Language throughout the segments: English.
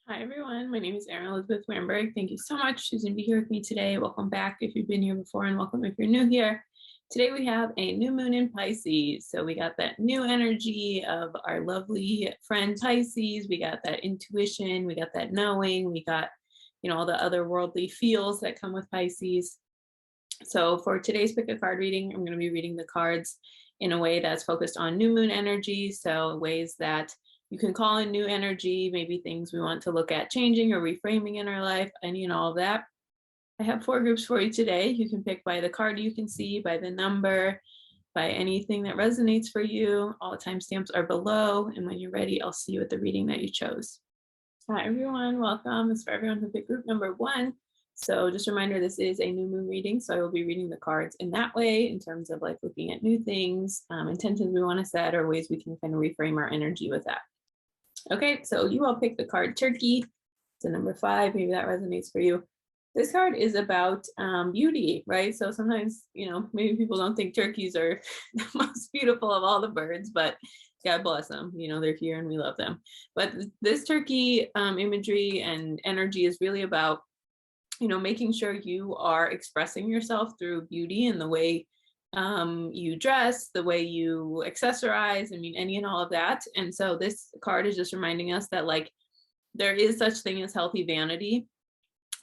Hi everyone, my name is Erin Elizabeth Wamberg. Thank you so much for choosing to be here with me today. Welcome back if you've been here before, and welcome if you're new here. Today we have a new moon in Pisces. So we got that new energy of our lovely friend Pisces. We got that intuition, we got that knowing, we got, all the otherworldly feels that come with Pisces. So for today's pick a card reading, I'm going to be reading the cards in a way that's focused on new moon energy. So ways that you can call in new energy, maybe things we want to look at changing or reframing in our life, and all of that. I have 4 groups for you today. You can pick by the card you can see, by the number, by anything that resonates for you. All the timestamps are below, and when you're ready, I'll see you at the reading that you chose. Hi everyone, welcome. This is for everyone who picked group number 1. So just a reminder, this is a new moon reading, so I will be reading the cards in that way in terms of like looking at new things, intentions we want to set, or ways we can kind of reframe our energy with that. Okay, so you all picked the card Turkey. It's a number 5. Maybe that resonates for you. This card is about beauty, right? So sometimes, maybe people don't think turkeys are the most beautiful of all the birds, but God bless them. They're here and we love them. But this turkey imagery and energy is really about, making sure you are expressing yourself through beauty and the way you dress, the way you accessorize, any and all of that. And so this card is just reminding us that like there is such thing as healthy vanity,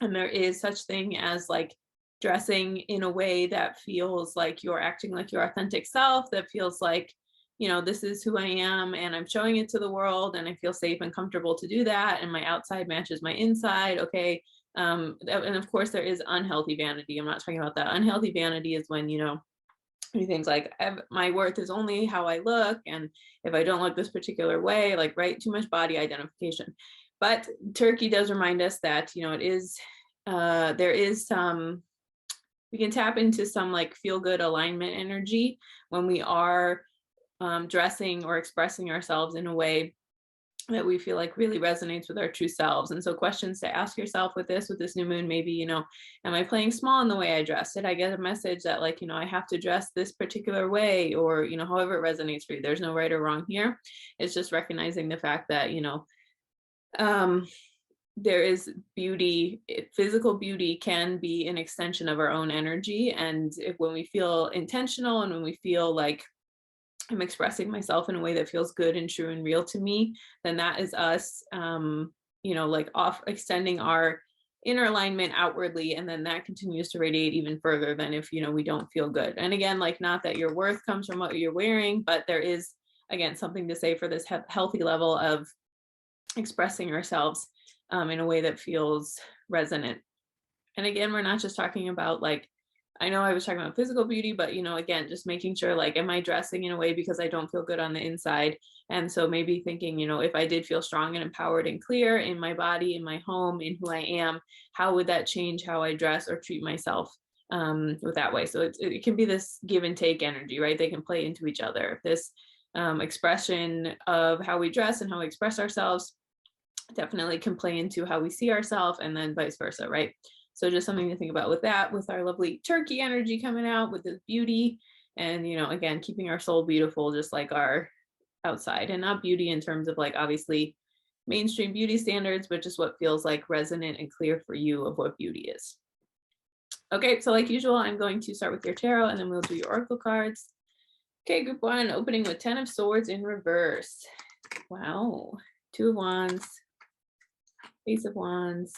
and there is such thing as like dressing in a way that feels like you're acting like your authentic self, that feels like, this is who I am and I'm showing it to the world and I feel safe and comfortable to do that. And my outside matches my inside. Okay. And of course there is unhealthy vanity. I'm not talking about that. Unhealthy vanity is when, things like my worth is only how I look, and if I don't look this particular way, like, right, too much body identification. But Turkey does remind us that it is there is some, we can tap into some like feel good alignment energy when we are dressing or expressing ourselves in a way that we feel like really resonates with our true selves. And so questions to ask yourself with this new moon, maybe, am I playing small in the way I dress? Did I get a message that like, I have to dress this particular way, or, however it resonates for you? There's no right or wrong here. It's just recognizing the fact that, there is beauty. Physical beauty can be an extension of our own energy. And when we feel intentional and when we feel like I'm expressing myself in a way that feels good and true and real to me, then that is us, like off extending our inner alignment outwardly. And then that continues to radiate even further than if, we don't feel good. And again, like, not that your worth comes from what you're wearing, but there is, again, something to say for this healthy level of expressing ourselves in a way that feels resonant. And again, we're not just talking about like, I know I was talking about physical beauty, but again, just making sure like, am I dressing in a way because I don't feel good on the inside? And so maybe thinking, if I did feel strong and empowered and clear in my body, in my home, in who I am, how would that change how I dress or treat myself with that way? So it can be this give and take energy, right? They can play into each other. This expression of how we dress and how we express ourselves definitely can play into how we see ourselves, and then vice versa, right? So just something to think about with that, with our lovely turkey energy coming out with this beauty, and again, keeping our soul beautiful just like our outside, and not beauty in terms of like obviously mainstream beauty standards, but just what feels like resonant and clear for you of what beauty is. Okay, so like usual, I'm going to start with your tarot and then we'll do your oracle cards. Okay, group 1, opening with 10 of Swords in reverse. Wow. 2 of Wands, Ace of Wands,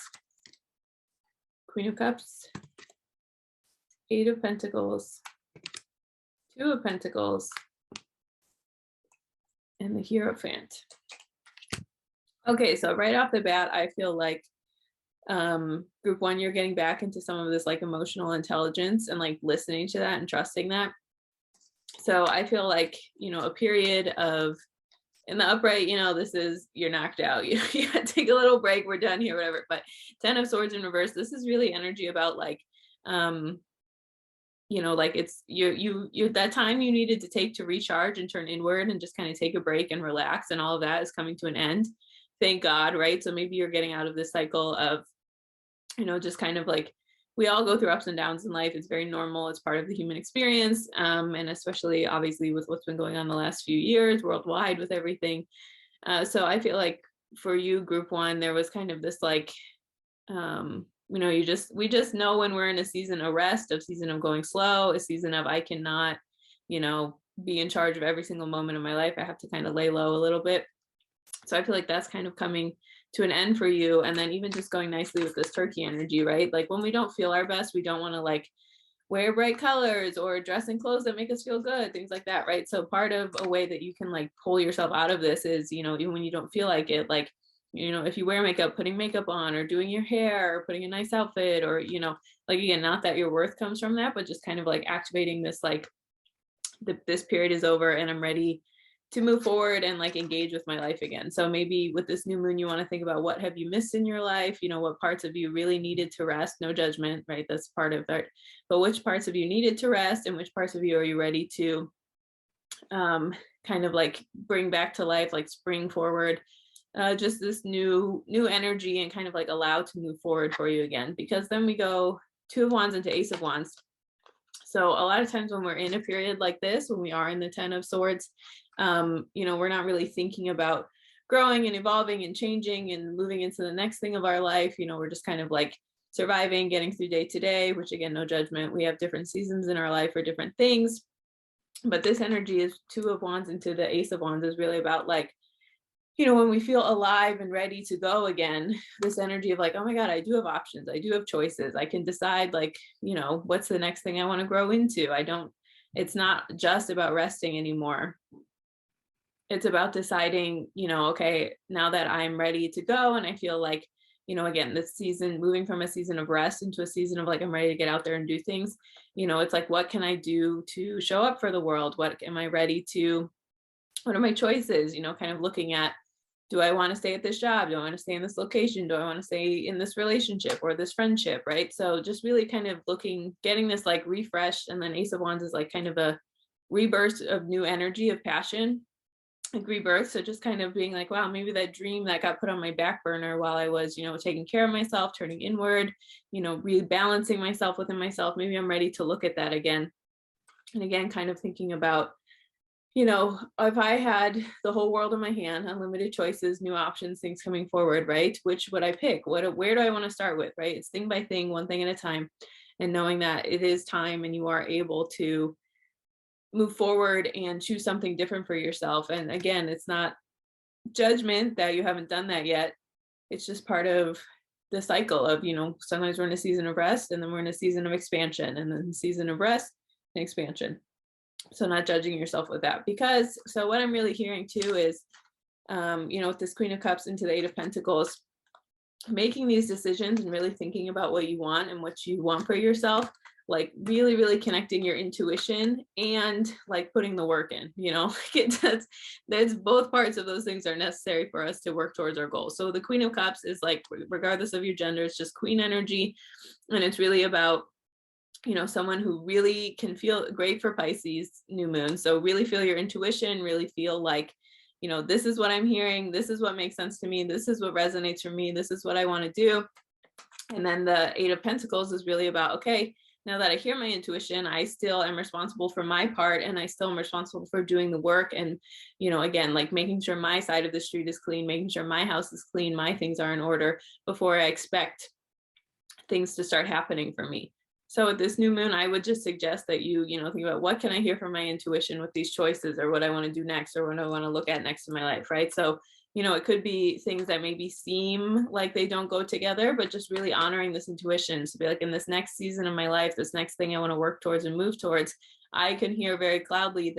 Queen of Cups, 8 of Pentacles, 2 of Pentacles, and the Hierophant. Okay, so right off the bat, I feel like group 1, you're getting back into some of this like emotional intelligence and like listening to that and trusting that. So I feel like, a period of, in the upright, this is, you're knocked out. You gotta take a little break. We're done here, whatever. But 10 of Swords in reverse, this is really energy about like, like it's you that time you needed to take to recharge and turn inward and just kind of take a break and relax, and all of that is coming to an end. Thank God, right? So maybe you're getting out of this cycle of, just kind of like, we all go through ups and downs in life. It's very normal. It's part of the human experience. And especially obviously with what's been going on the last few years worldwide with everything. So I feel like for you, group one, there was kind of this like, we just know when we're in a season of rest, a season of going slow, a season of I cannot, be in charge of every single moment of my life. I have to kind of lay low a little bit. So I feel like that's kind of coming to an end for you. And then even just going nicely with this turkey energy, right? Like when we don't feel our best, we don't want to like wear bright colors or dress in clothes that make us feel good, things like that, right? So part of a way that you can like pull yourself out of this is, even when you don't feel like it, like, if you wear makeup, putting makeup on or doing your hair or putting a nice outfit or, like again, not that your worth comes from that, but just kind of like activating this, like this period is over and I'm ready to move forward and like engage with my life again. So maybe with this new moon, you want to think about what have you missed in your life? What parts of you really needed to rest? No judgment, right? That's part of that. But which parts of you needed to rest and which parts of you are you ready to kind of like bring back to life, like spring forward, just this new energy and kind of like allow to move forward for you again. Because then we go Two of Wands into Ace of Wands. So a lot of times when we're in a period like this, when we are in the 10 of Swords, we're not really thinking about growing and evolving and changing and moving into the next thing of our life. We're just kind of like surviving, getting through day to day, which again, no judgment. We have different seasons in our life for different things. But this energy is Two of Wands into the Ace of Wands is really about like, when we feel alive and ready to go again, this energy of like, oh my God, I do have options. I do have choices. I can decide like, what's the next thing I want to grow into. It's not just about resting anymore. It's about deciding, okay, now that I'm ready to go and I feel like, again, this season, moving from a season of rest into a season of like, I'm ready to get out there and do things, it's like, what can I do to show up for the world? What am I ready to, what are my choices? Kind of looking at, do I want to stay at this job? Do I want to stay in this location? Do I want to stay in this relationship or this friendship? Right. So just really kind of getting this like refreshed. And then Ace of Wands is like kind of a rebirth of new energy, of passion, like rebirth. So just kind of being like, wow, maybe that dream that got put on my back burner while I was, taking care of myself, turning inward, rebalancing myself within myself. Maybe I'm ready to look at that again. And again, kind of thinking about, if I had the whole world in my hand, unlimited choices, new options, things coming forward, right? Which would I pick? Where do I want to start with, right? It's thing by thing, one thing at a time, and knowing that it is time and you are able to move forward and choose something different for yourself. And again, it's not judgment that you haven't done that yet. It's just part of the cycle of, sometimes we're in a season of rest and then we're in a season of expansion and then season of rest and expansion. So not judging yourself with that, because so what I'm really hearing too is, with this Queen of Cups into the Eight of Pentacles, making these decisions and really thinking about what you want and what you want for yourself, like really, really connecting your intuition and like putting the work in, that's both parts of those things are necessary for us to work towards our goals. So the Queen of Cups is like, regardless of your gender, it's just queen energy. And it's really about, someone who really can feel great for Pisces new moon. So really feel your intuition, really feel like, this is what I'm hearing. This is what makes sense to me. This is what resonates for me. This is what I want to do. And then the Eight of Pentacles is really about, okay, now that I hear my intuition, I still am responsible for my part and I still am responsible for doing the work. And, again, like making sure my side of the street is clean, making sure my house is clean, my things are in order before I expect things to start happening for me. So with this new moon, I would just suggest that you, think about what can I hear from my intuition with these choices, or what I want to do next, or what I want to look at next in my life, right? So, it could be things that maybe seem like they don't go together, but just really honoring this intuition. So be like, in this next season of my life, this next thing I want to work towards and move towards, I can hear very clearly,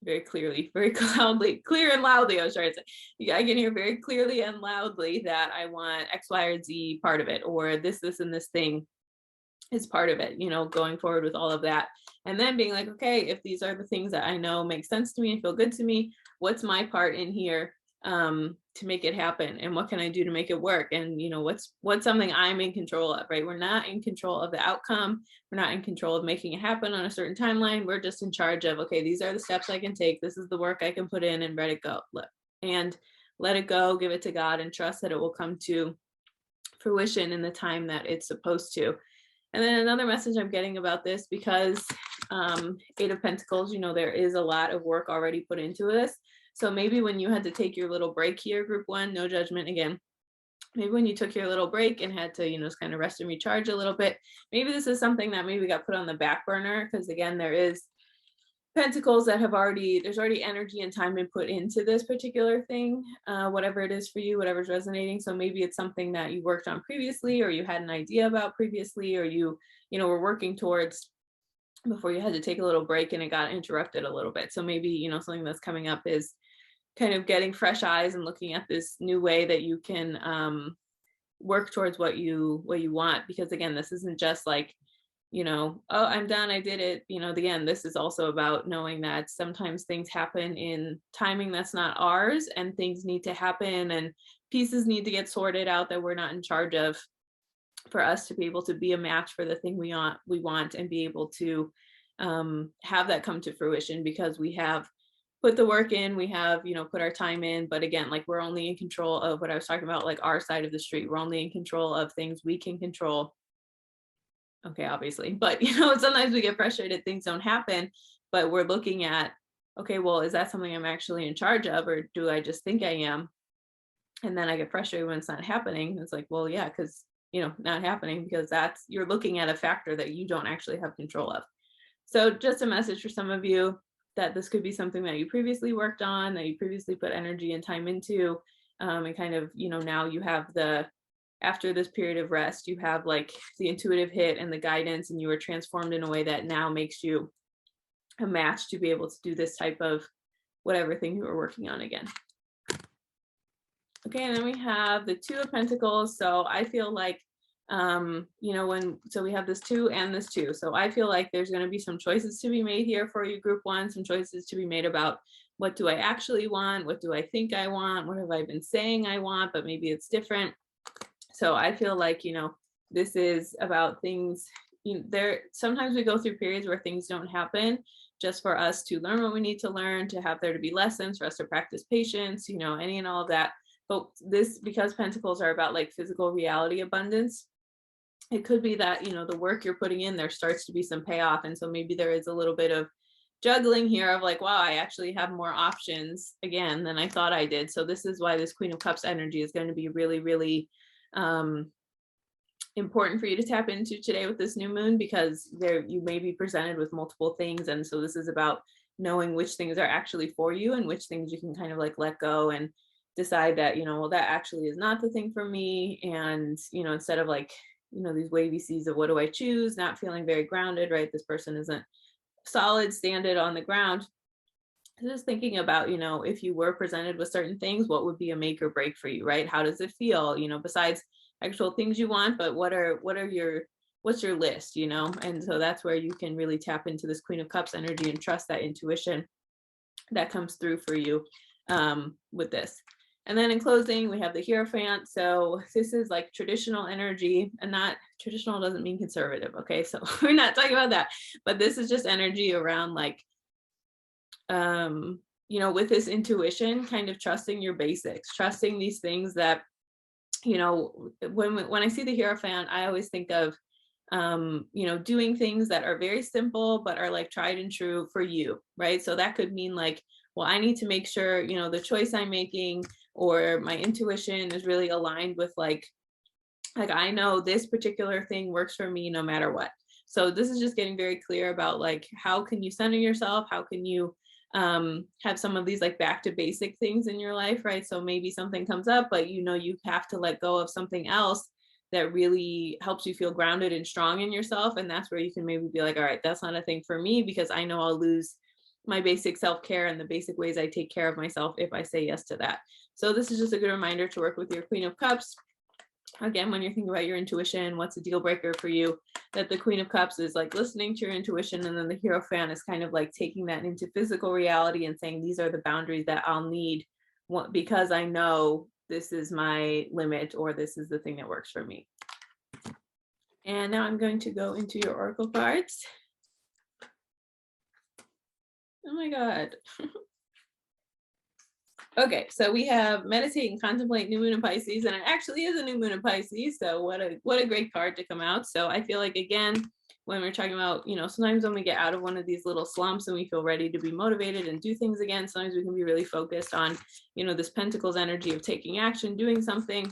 clear and loudly, I was trying to say, I can hear very clearly and loudly that I want X, Y, or Z part of it, or this, and this thing is part of it, going forward with all of that. And then being like, okay, if these are the things that I know make sense to me and feel good to me, what's my part in here to make it happen? And what can I do to make it work? And, what's something I'm in control of, right? We're not in control of the outcome. We're not in control of making it happen on a certain timeline. We're just in charge of, okay, these are the steps I can take. This is the work I can put in, and let it go. Let it go, give it to God, and trust that it will come to fruition in the time that it's supposed to. And then another message I'm getting about this, because Eight of Pentacles, there is a lot of work already put into this. So maybe when you had to take your little break here, group one, no judgment again. Maybe when you took your little break and had to, just kind of rest and recharge a little bit, maybe this is something that maybe got put on the back burner, because again, there is pentacles that there's already energy and time been put into this particular thing, whatever it is for you, whatever's resonating. So maybe it's something that you worked on previously, or you had an idea about previously, or you were working towards before you had to take a little break and it got interrupted a little bit. So maybe, something that's coming up is kind of getting fresh eyes and looking at this new way that you can work towards what you want. Because again, this isn't just like, oh, I'm done, I did it. Again, this is also about knowing that sometimes things happen in timing that's not ours, and things need to happen and pieces need to get sorted out that we're not in charge of, for us to be able to be a match for the thing we want and be able to have that come to fruition, because we have put the work in, we have, put our time in. But again, like, we're only in control of what I was talking about, like our side of the street. We're only in control of things we can control. Okay, obviously, but sometimes we get frustrated, things don't happen, but we're looking at, okay, well, is that something I'm actually in charge of, or do I just think I am? And then I get frustrated when it's not happening. It's like, well, yeah, because not happening, because you're looking at a factor that you don't actually have control of. So just a message for some of you that this could be something that you previously worked on, that you previously put energy and time into, and kind of, now you have after this period of rest, you have like the intuitive hit and the guidance, and you were transformed in a way that now makes you a match to be able to do this type of whatever thing you were working on again. Okay, and then we have the Two of Pentacles. So I feel like, so we have this 2 and this 2. So I feel like there's going to be some choices to be made here for you, group one, some choices to be made about, what do I actually want? What do I think I want? What have I been saying I want, but maybe it's different. So I feel like, this is about things, sometimes we go through periods where things don't happen, just for us to learn what we need to learn, to have there to be lessons, for us to practice patience, any and all of that. But this, because Pentacles are about like physical reality abundance, it could be that, the work you're putting in, there starts to be some payoff. And so maybe there is a little bit of juggling here of like, wow, I actually have more options again than I thought I did. So this is why this Queen of Cups energy is going to be really, really important for you to tap into today with this new moon, because you may be presented with multiple things. And so this is about knowing which things are actually for you and which things you can kind of like let go and decide that, well, that actually is not the thing for me. And, instead of like, these wavy seas of what do I choose, not feeling very grounded, right? This person isn't solid, standing on the ground. Just thinking about, if you were presented with certain things, what would be a make or break for you, right? How does it feel, besides actual things you want, but what's your list, And so that's where you can really tap into this Queen of Cups energy and trust that intuition that comes through for you with this. And then in closing, we have the Hierophant. So this is like traditional energy, and not traditional doesn't mean conservative. Okay. So we're not talking about that, but this is just energy around like, with this intuition, kind of trusting your basics, trusting these things that, when I see the Hierophant, I always think of, doing things that are very simple, but are like tried and true for you, right? So that could mean like, well, I need to make sure, the choice I'm making or my intuition is really aligned with like I know this particular thing works for me no matter what. So this is just getting very clear about like, how can you center yourself? How can you have some of these like back to basic things in your life, right? So maybe something comes up, but you have to let go of something else that really helps you feel grounded and strong in yourself. And that's where you can maybe be like, all right, that's not a thing for me, because I know I'll lose my basic self-care and the basic ways I take care of myself if I say yes to that. So this is just a good reminder to work with your Queen of Cups. Again, when you're thinking about your intuition, what's a deal breaker for you, that the Queen of Cups is like listening to your intuition, and then the Hierophant is kind of like taking that into physical reality and saying, these are the boundaries that I'll need because I know this is my limit, or this is the thing that works for me. And now I'm going to go into your oracle cards. Oh my God. Okay, so we have meditate and contemplate new moon in Pisces, and it actually is a new moon in Pisces. So what a great card to come out. So I feel like, again, when we're talking about, sometimes when we get out of one of these little slumps and we feel ready to be motivated and do things again, sometimes we can be really focused on, this Pentacles energy of taking action, doing something.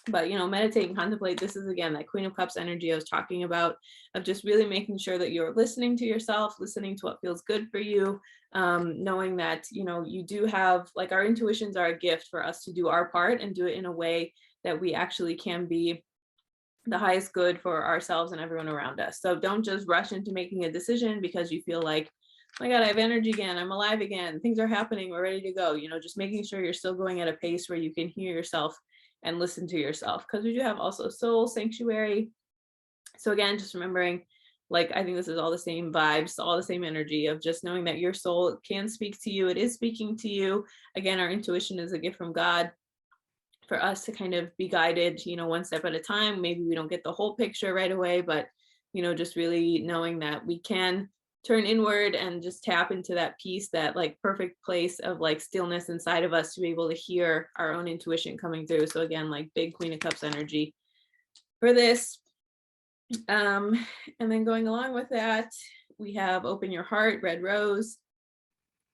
But, meditate and contemplate. This is, again, that Queen of Cups energy I was talking about, of just really making sure that you're listening to yourself, listening to what feels good for you, knowing that, you do have, like, our intuitions are a gift for us to do our part and do it in a way that we actually can be the highest good for ourselves and everyone around us. So don't just rush into making a decision because you feel like, oh my God, I have energy again, I'm alive again, things are happening, we're ready to go. Just making sure you're still going at a pace where you can hear yourself and listen to yourself, because we do have also soul sanctuary. So again, just remembering, like, I think this is all the same vibes, all the same energy of just knowing that your soul can speak to you. It is speaking to you. Again, our intuition is a gift from God for us to kind of be guided, one step at a time. Maybe we don't get the whole picture right away, but, just really knowing that we can turn inward and just tap into that peace, that like perfect place of like stillness inside of us to be able to hear our own intuition coming through. So again, like big Queen of Cups energy for this. And then going along with that, we have open your heart, red rose.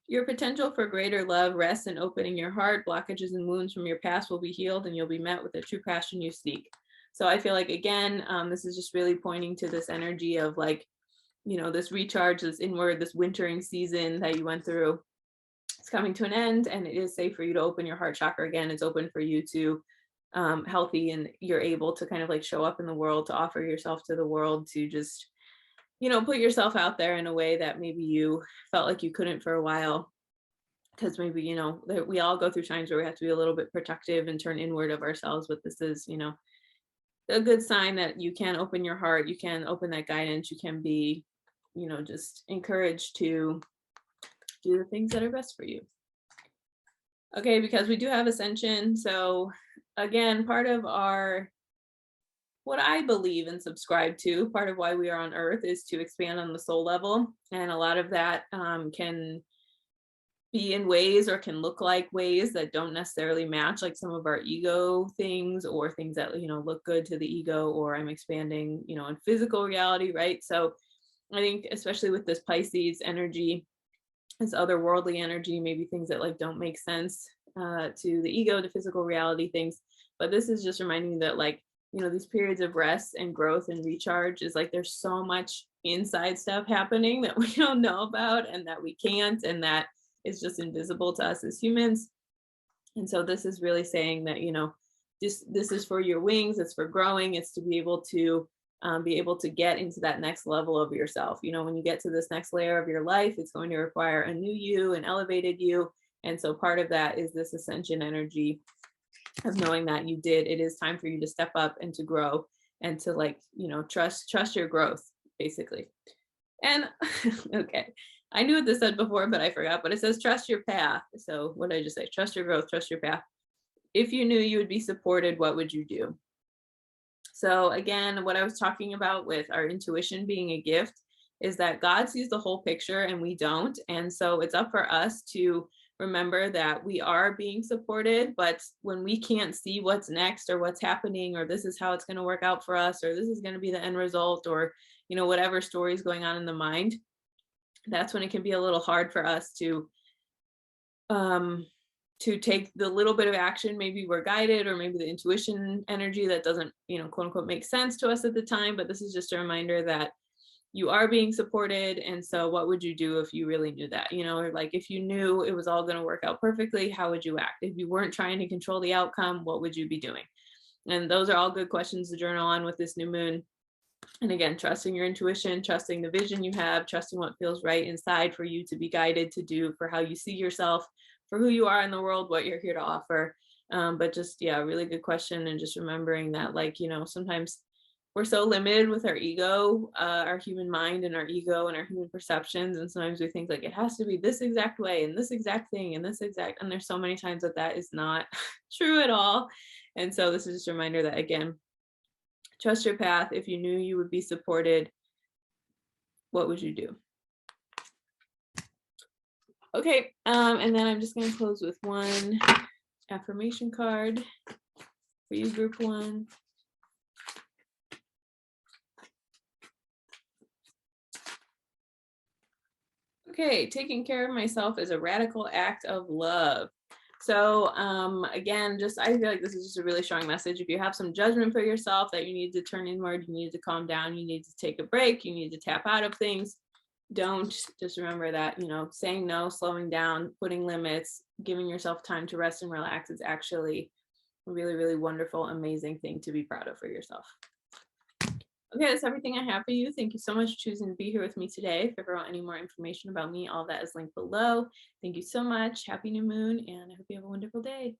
Your potential for greater love rests in opening your heart. Blockages and wounds from your past will be healed, and you'll be met with the true passion you seek. So I feel like, again, this is just really pointing to this energy of like, this recharge, this inward, this wintering season that you went through. It's coming to an end, and it is safe for you to open your heart chakra again. It's open for you to healthy, and you're able to kind of like show up in the world, to offer yourself to the world, to just put yourself out there in a way that maybe you felt like you couldn't for a while. Because maybe, we all go through times where we have to be a little bit protective and turn inward of ourselves. But this is, a good sign that you can open your heart, you can open that guidance, you can be, just encouraged to do the things that are best for you. Okay, because we do have ascension. So again, part of what I believe and subscribe to, part of why we are on Earth is to expand on the soul level. And a lot of that can be in ways, or can look like ways that don't necessarily match like some of our ego things, or things that, look good to the ego, or I'm expanding, in physical reality, right? So I think especially with this Pisces energy, this otherworldly energy, maybe things that like don't make sense to the ego, to physical reality things. But this is just reminding you that like, these periods of rest and growth and recharge is like, there's so much inside stuff happening that we don't know about, and that we can't, and that is just invisible to us as humans. And so this is really saying that, this is for your wings, it's for growing, it's to be able to get into that next level of yourself. When you get to this next layer of your life, it's going to require a new you, an elevated you. And so part of that is this ascension energy of knowing that it is time for you to step up and to grow, and to like, trust your growth, basically. And okay, I knew what this said before, but I forgot, but it says trust your path. So what did I just say? Trust your growth, trust your path. If you knew you would be supported, what would you do? So again, what I was talking about with our intuition being a gift is that God sees the whole picture and we don't. And so it's up for us to remember that we are being supported, but when we can't see what's next, or what's happening, or this is how it's going to work out for us, or this is going to be the end result, or, whatever story is going on in the mind, that's when it can be a little hard for us to take the little bit of action. Maybe we're guided, or maybe the intuition energy that doesn't, quote unquote, make sense to us at the time. But this is just a reminder that you are being supported. And so what would you do if you really knew that, or like if you knew it was all going to work out perfectly, how would you act? If you weren't trying to control the outcome, what would you be doing? And those are all good questions to journal on with this new moon. And again, trusting your intuition, trusting the vision you have, trusting what feels right inside for you to be guided to do, for how you see yourself, for who you are in the world, what you're here to offer. But just, yeah, really good question. And just remembering that, like, sometimes we're so limited with our ego, our human mind, and our ego and our human perceptions. And sometimes we think like it has to be this exact way and this exact thing and and there's so many times that is not true at all. And so this is just a reminder that, again, trust your path. If you knew you would be supported, what would you do? Okay, and then I'm just going to close with one affirmation card for you, group one. Okay, taking care of myself is a radical act of love. So again, just I feel like this is just a really strong message. If you have some judgment for yourself that you need to turn inward, you need to calm down, you need to take a break, you need to tap out of things, don't. Just remember that, saying no, slowing down, putting limits, giving yourself time to rest and relax is actually a really, really wonderful, amazing thing to be proud of for yourself. Okay, that's everything I have for you. Thank you so much for choosing to be here with me today. If you ever want any more information about me, all that is linked below. Thank you so much. Happy new moon, and I hope you have a wonderful day.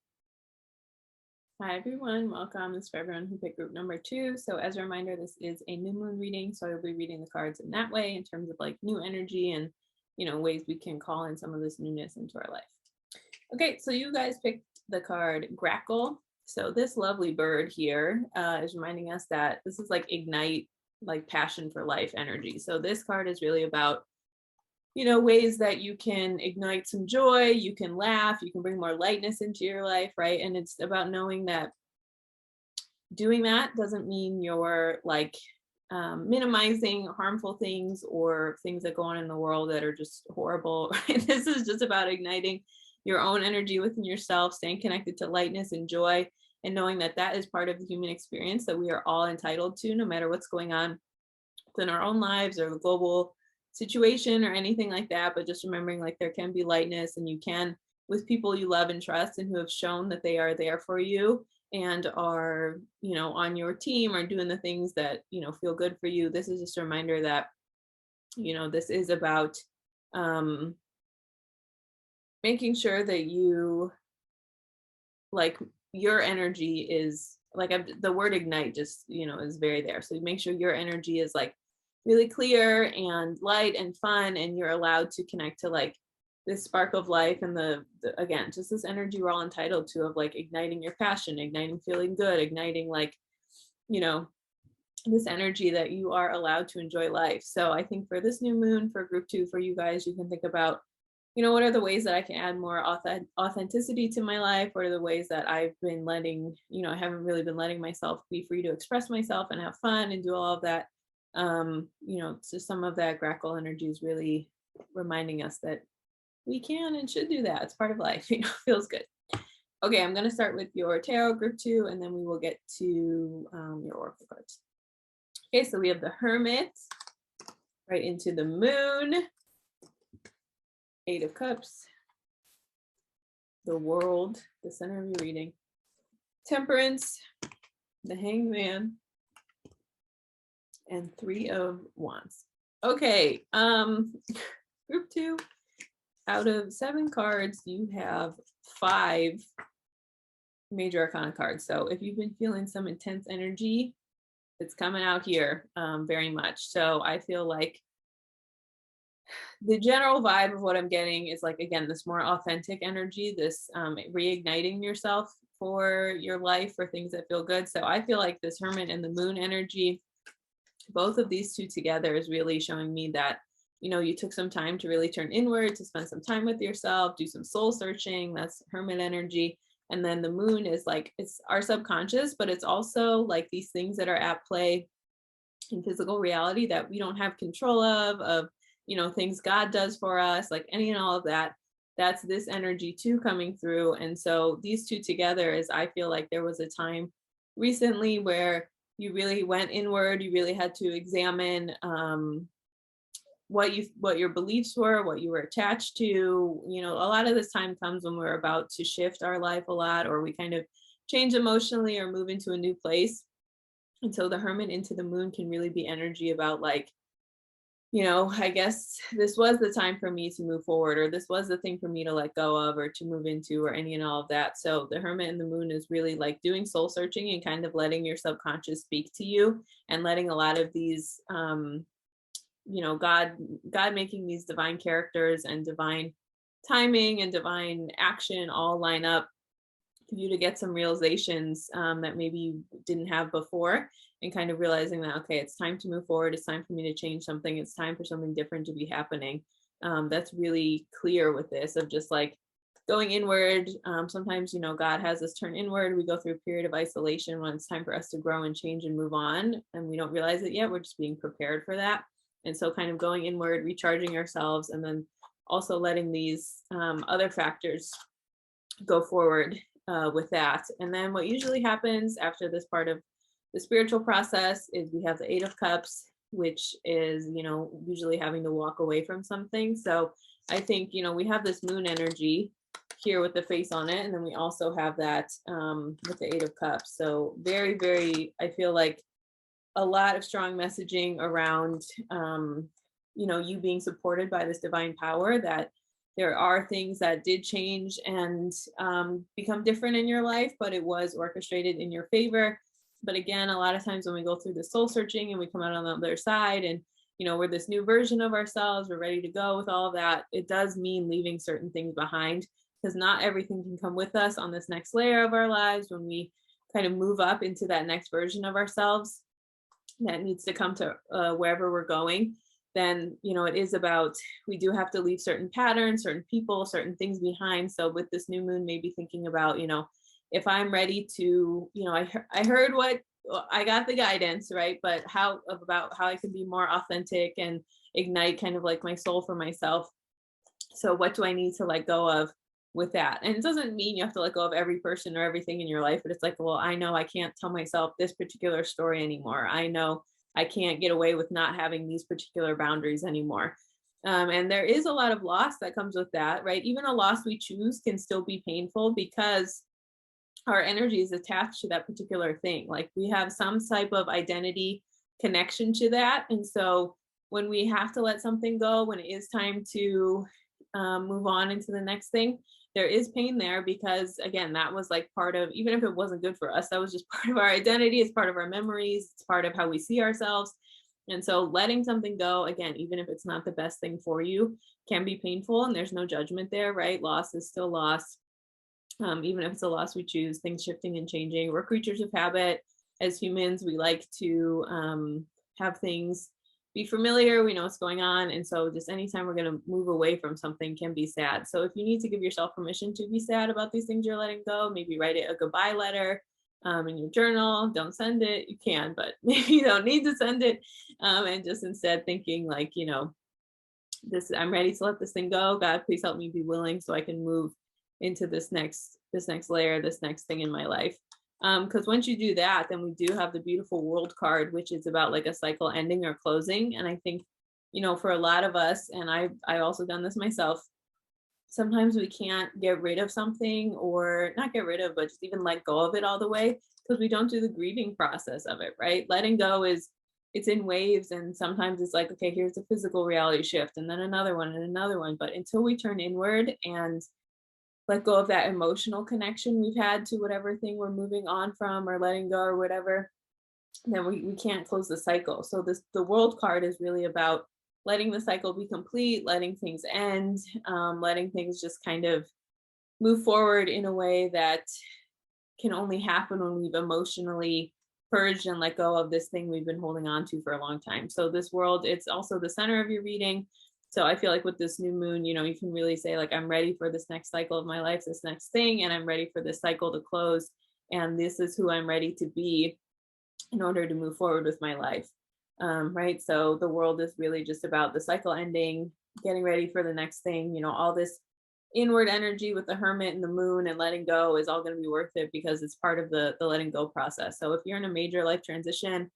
Hi, everyone. Welcome. This is for everyone who picked group number 2. So as a reminder, this is a new moon reading. So I'll be reading the cards in that way in terms of like new energy and, ways we can call in some of this newness into our life. Okay, so you guys picked the card Grackle. So this lovely bird here is reminding us that this is like ignite, like passion for life energy. So this card is really about, ways that you can ignite some joy, you can laugh, you can bring more lightness into your life, right? And it's about knowing that doing that doesn't mean you're like minimizing harmful things or things that go on in the world that are just horrible, right? This is just about igniting your own energy within yourself, staying connected to lightness and joy, and knowing that that is part of the human experience that we are all entitled to, no matter what's going on within our own lives or the global situation or anything like that. But just remembering like there can be lightness, and you can, with people you love and trust and who have shown that they are there for you and are, on your team or doing the things that, feel good for you. This is just a reminder that, this is about making sure that you like your energy is like the word ignite just is very there. So make sure your energy is like really clear and light and fun, and you're allowed to connect to like this spark of life and the again, just this energy we're all entitled to of like igniting your passion, igniting feeling good, igniting like this energy that you are allowed to enjoy life. So I think for this new moon, for group 2, for you guys, you can think about what are the ways that I can add more authenticity to my life? What are the ways that I've been letting, I haven't really been letting myself be free to express myself and have fun and do all of that. So some of that grackle energy is really reminding us that we can and should do that. It's part of life, feels good. Okay, I'm going to start with your tarot group 2, and then we will get to your oracle cards. Okay, so we have the Hermit, right into the Moon, 8 of Cups, the World, the center of your reading, Temperance, the Hanged Man, and 3 of Wands. Okay, group 2, out of 7 cards, you have 5 major arcana cards. So if you've been feeling some intense energy, it's coming out here very much. So I feel like the general vibe of what I'm getting is like, again, this more authentic energy, this reigniting yourself for your life, for things that feel good. So I feel like this Hermit and the Moon energy, both of these two together, is really showing me that, you took some time to really turn inward, to spend some time with yourself, do some soul searching. That's Hermit energy. And then the Moon is like, it's our subconscious, but it's also like these things that are at play in physical reality that we don't have control of, things God does for us, like any and all of that. That's this energy too coming through. And so these two together is, I feel like there was a time recently where you really went inward, you really had to examine what your beliefs were, what you were attached to. A lot of this time comes when we're about to shift our life a lot, or we kind of change emotionally or move into a new place. And so the Hermit into the Moon can really be energy about like, I guess this was the time for me to move forward, or this was the thing for me to let go of or to move into, or any and all of that. So the Hermit and the Moon is really like doing soul searching and kind of letting your subconscious speak to you, and letting a lot of these God making these divine characters and divine timing and divine action all line up for you to get some realizations that maybe you didn't have before, and kind of realizing that, okay, it's time to move forward. It's time for me to change something. It's time for something different to be happening. That's really clear with this, of just like going inward. Sometimes, God has us turn inward. We go through a period of isolation when it's time for us to grow and change and move on. And we don't realize it yet. We're just being prepared for that. And so kind of going inward, recharging ourselves, and then also letting these other factors go forward with that. And then what usually happens after this part of the spiritual process is we have the Eight of Cups, which is, usually having to walk away from something. So I think, we have this moon energy here with the face on it. And then we also have that with the Eight of Cups. So very, very, I feel like a lot of strong messaging around, you being supported by this divine power, that there are things that did change and become different in your life, but it was orchestrated in your favor. But again, a lot of times when we go through the soul searching and we come out on the other side and, we're this new version of ourselves, we're ready to go with all of that, it does mean leaving certain things behind, because not everything can come with us on this next layer of our lives when we kind of move up into that next version of ourselves that needs to come to wherever we're going. Then, it is about, we do have to leave certain patterns, certain people, certain things behind. So with this new moon, maybe thinking about, if I'm ready to, I heard what I got the guidance, right? But about how I can be more authentic and ignite kind of like my soul for myself. So what do I need to let go of with that? And it doesn't mean you have to let go of every person or everything in your life, but it's like, well, I know I can't tell myself this particular story anymore. I know I can't get away with not having these particular boundaries anymore. And there is a lot of loss that comes with that, right? Even a loss we choose can still be painful because our energy is attached to that particular thing. Like we have some type of identity connection to that. And so when we have to let something go, when it is time to move on into the next thing, there is pain there, because again, that was like part of, even if it wasn't good for us, that was just part of our identity. It's part of our memories. It's part of how we see ourselves. And so letting something go, again, even if it's not the best thing for you, can be painful, and there's no judgment there, right? Loss is still loss. Even if it's a loss we choose, things shifting and changing. We're creatures of habit. As humans, we like to have things be familiar. We know what's going on. And so just anytime we're going to move away from something can be sad. So if you need to give yourself permission to be sad about these things you're letting go, maybe write it a goodbye letter in your journal. Don't send it. You can, but maybe you don't need to send it. And just instead thinking like, I'm ready to let this thing go. God, please help me be willing so I can move into this next layer, this next thing in my life. Because once you do that, then we do have the beautiful World card, which is about like a cycle ending or closing. And I think, for a lot of us, and I also done this myself, sometimes we can't get rid of something, or not get rid of, but just even let go of it all the way, because we don't do the grieving process of it, right? Letting go it's in waves, and sometimes it's like, okay, here's a physical reality shift, and then another one and another one. But until we turn inward and let go of that emotional connection we've had to whatever thing we're moving on from or letting go or whatever, then we can't close the cycle. So the World card is really about letting the cycle be complete, letting things end, letting things just kind of move forward in a way that can only happen when we've emotionally purged and let go of this thing we've been holding on to for a long time. So this World, it's also the center of your reading. So I feel like with this new moon, you can really say like, I'm ready for this next cycle of my life, this next thing, and I'm ready for this cycle to close. And this is who I'm ready to be in order to move forward with my life. Right. So the World is really just about the cycle ending, getting ready for the next thing. All this inward energy with the Hermit and the moon and letting go is all going to be worth it, because it's part of the letting go process. So if you're in a major life transition,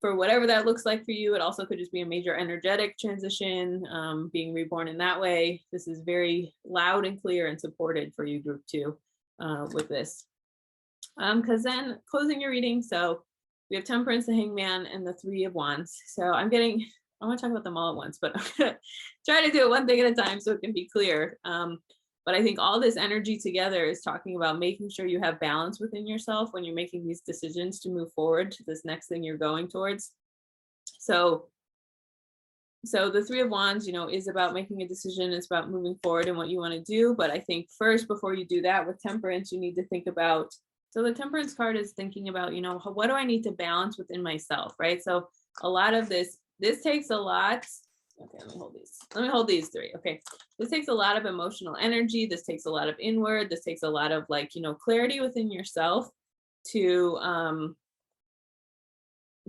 for whatever that looks like for you, it also could just be a major energetic transition, being reborn in that way. This is very loud and clear and supported for you, group 2, with this. Because then closing your reading, so we have Temperance, the Hangman, and the Three of Wands. So I want to talk about them all at once, but I'm going to try to do it one thing at a time so it can be clear. But I think all this energy together is talking about making sure you have balance within yourself when you're making these decisions to move forward to this next thing you're going towards. So the Three of Wands, is about making a decision. It's about moving forward and what you want to do. But I think first, before you do that with Temperance, you need to think about, so the Temperance card is thinking about, what do I need to balance within myself, right? So a lot of this takes a lot. Okay, let me hold these 3. Okay, this takes a lot of emotional energy. This takes a lot of inward. This takes a lot of clarity within yourself to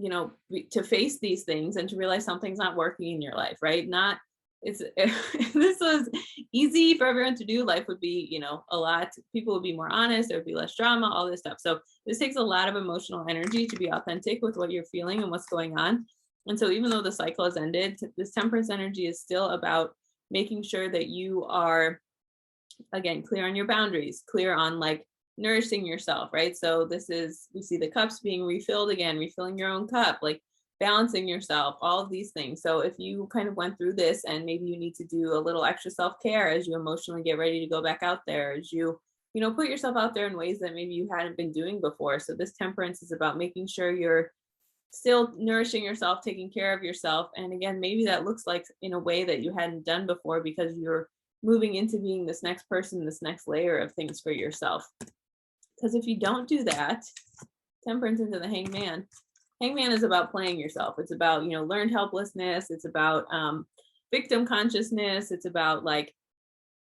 to face these things and to realize something's not working in your life, right? Not it's if this was easy for everyone to do, life would be, a lot, people would be more honest, there would be less drama, all this stuff. So this takes a lot of emotional energy to be authentic with what you're feeling and what's going on. And so even though the cycle has ended, this temperance energy is still about making sure that you are, again, clear on your boundaries, clear on like nourishing yourself, right? So this is, we see the cups being refilled again, refilling your own cup, like balancing yourself, all of these things. So if you kind of went through this and maybe you need to do a little extra self-care as you emotionally get ready to go back out there, as you put yourself out there in ways that maybe you hadn't been doing before. So this temperance is about making sure you're still nourishing yourself, taking care of yourself. And again, maybe that looks like in a way that you hadn't done before because you're moving into being this next person, this next layer of things for yourself. Because if you don't do that, temperance into the hangman. Hangman is about playing yourself. It's about, learned helplessness. It's about victim consciousness. It's about like,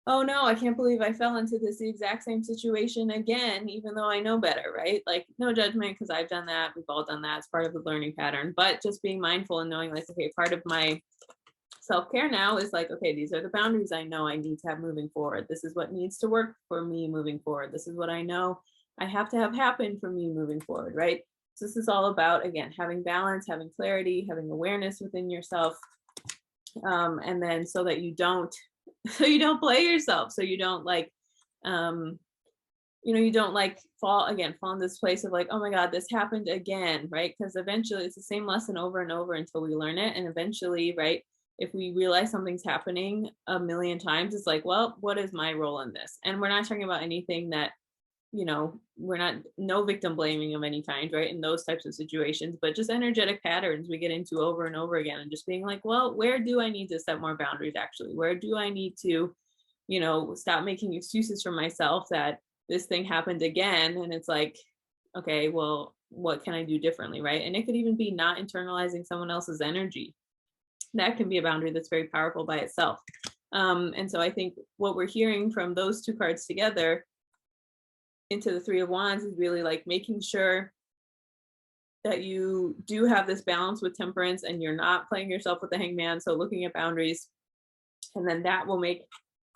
oh no, I can't believe I fell into this exact same situation again, even though I know better, right? Like no judgment because I've done that. We've all done that. It's part of the learning pattern, but just being mindful and knowing like, okay, part of my self-care now is like, okay, these are the boundaries I know I need to have moving forward. This is what needs to work for me moving forward. This is what I know I have to have happen for me moving forward, right? So this is all about, again, having balance, having clarity, having awareness within yourself. And then so that you don't play yourself. So you don't like, you don't like fall in this place of like, oh my God, this happened again, right? Because eventually it's the same lesson over and over until we learn it. And eventually, right, if we realize something's happening a million times, it's like, well, what is my role in this? And we're not talking about anything that, we're not, no victim blaming of any kind, right? In those types of situations, but just energetic patterns we get into over and over again, and just being like, well, where do I need to set more boundaries actually? Where do I need to, stop making excuses for myself that this thing happened again? And it's like, okay, well, what can I do differently, right? And it could even be not internalizing someone else's energy. That can be a boundary that's very powerful by itself. And so I think what we're hearing from those two cards together into the Three of Wands is really like making sure that you do have this balance with temperance and you're not playing yourself with the hangman. So looking at boundaries, and then that will make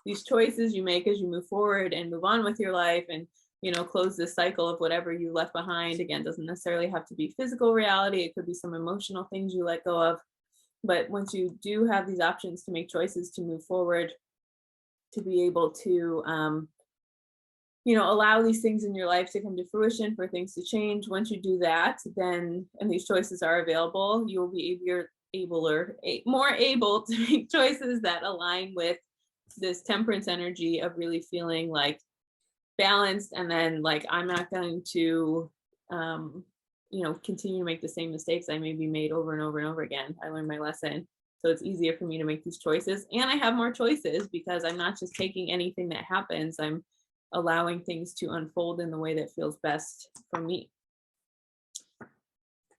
these choices you make as you move forward and move on with your life and, close this cycle of whatever you left behind. Again, doesn't necessarily have to be physical reality. It could be some emotional things you let go of. But once you do have these options to make choices to move forward, to be able to, allow these things in your life to come to fruition, for things to change. Once you do that, then, and these choices are available, you will be more able to make choices that align with this temperance energy of really feeling like balanced. And then like, I'm not going to, continue to make the same mistakes I maybe made over and over and over again. I learned my lesson. So it's easier for me to make these choices, and I have more choices because I'm not just taking anything that happens. I'm allowing things to unfold in the way that feels best for me.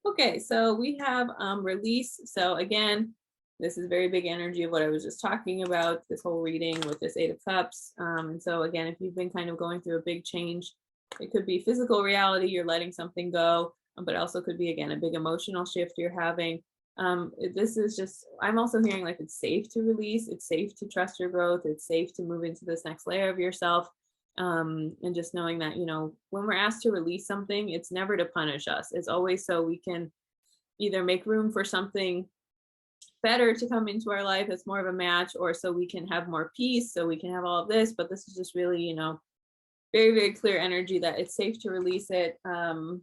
Okay, so we have release. So again, this is very big energy of what I was just talking about, this whole reading with this Eight of Cups. And so again, if you've been kind of going through a big change, it could be physical reality, you're letting something go, but also could be, again, a big emotional shift you're having. This is just, I'm also hearing like it's safe to release, it's safe to trust your growth, it's safe to move into this next layer of yourself. And just knowing that, when we're asked to release something, it's never to punish us. It's always so we can either make room for something better to come into our life that's more of a match, or so we can have more peace, so we can have all of this. But this is just really, very, very clear energy that it's safe to release it. Look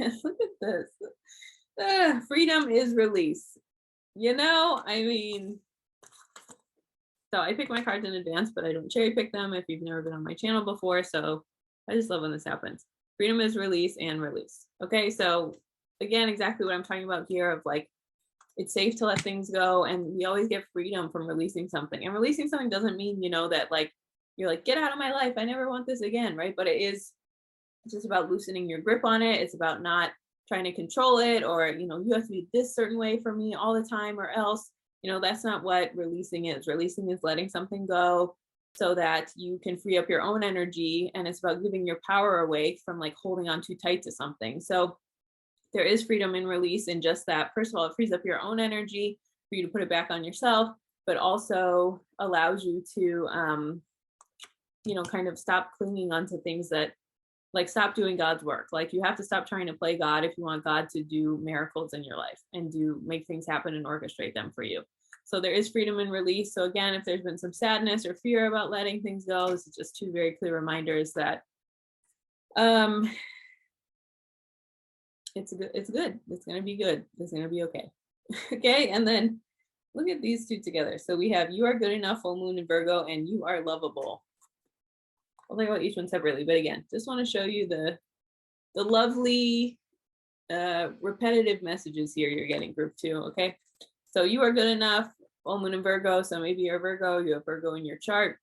at this. Freedom is release. So I pick my cards in advance, but I don't cherry pick them if you've never been on my channel before. So I just love when this happens. Freedom is release and release. Okay, so again, exactly what I'm talking about here of like, it's safe to let things go, and we always get freedom from releasing something. And releasing something doesn't mean, that like, you're like, get out of my life, I never want this again, right? But it's just about loosening your grip on it. It's about not trying to control it, or, you have to be this certain way for me all the time or else. That's not what releasing is. Releasing is letting something go so that you can free up your own energy. And it's about giving your power away from like holding on too tight to something. So there is freedom in release in just that. First of all, it frees up your own energy for you to put it back on yourself. but also allows you to, kind of stop clinging onto things that, like, stop doing God's work. Like, you have to stop trying to play God if you want God to do miracles in your life and make things happen and orchestrate them for you. So there is freedom and release. So again, if there's been some sadness or fear about letting things go, this is just two very clear reminders that it's good. It's good. It's going to be good. It's going to be okay. Okay. And then look at these two together. So we have you are good enough, full moon in Virgo, and you are lovable. I'll talk about each one separately, but again, just want to show you the lovely repetitive messages here you're getting, group 2. Okay. So you are good enough, full moon in Virgo. So maybe you're Virgo, you have Virgo in your chart.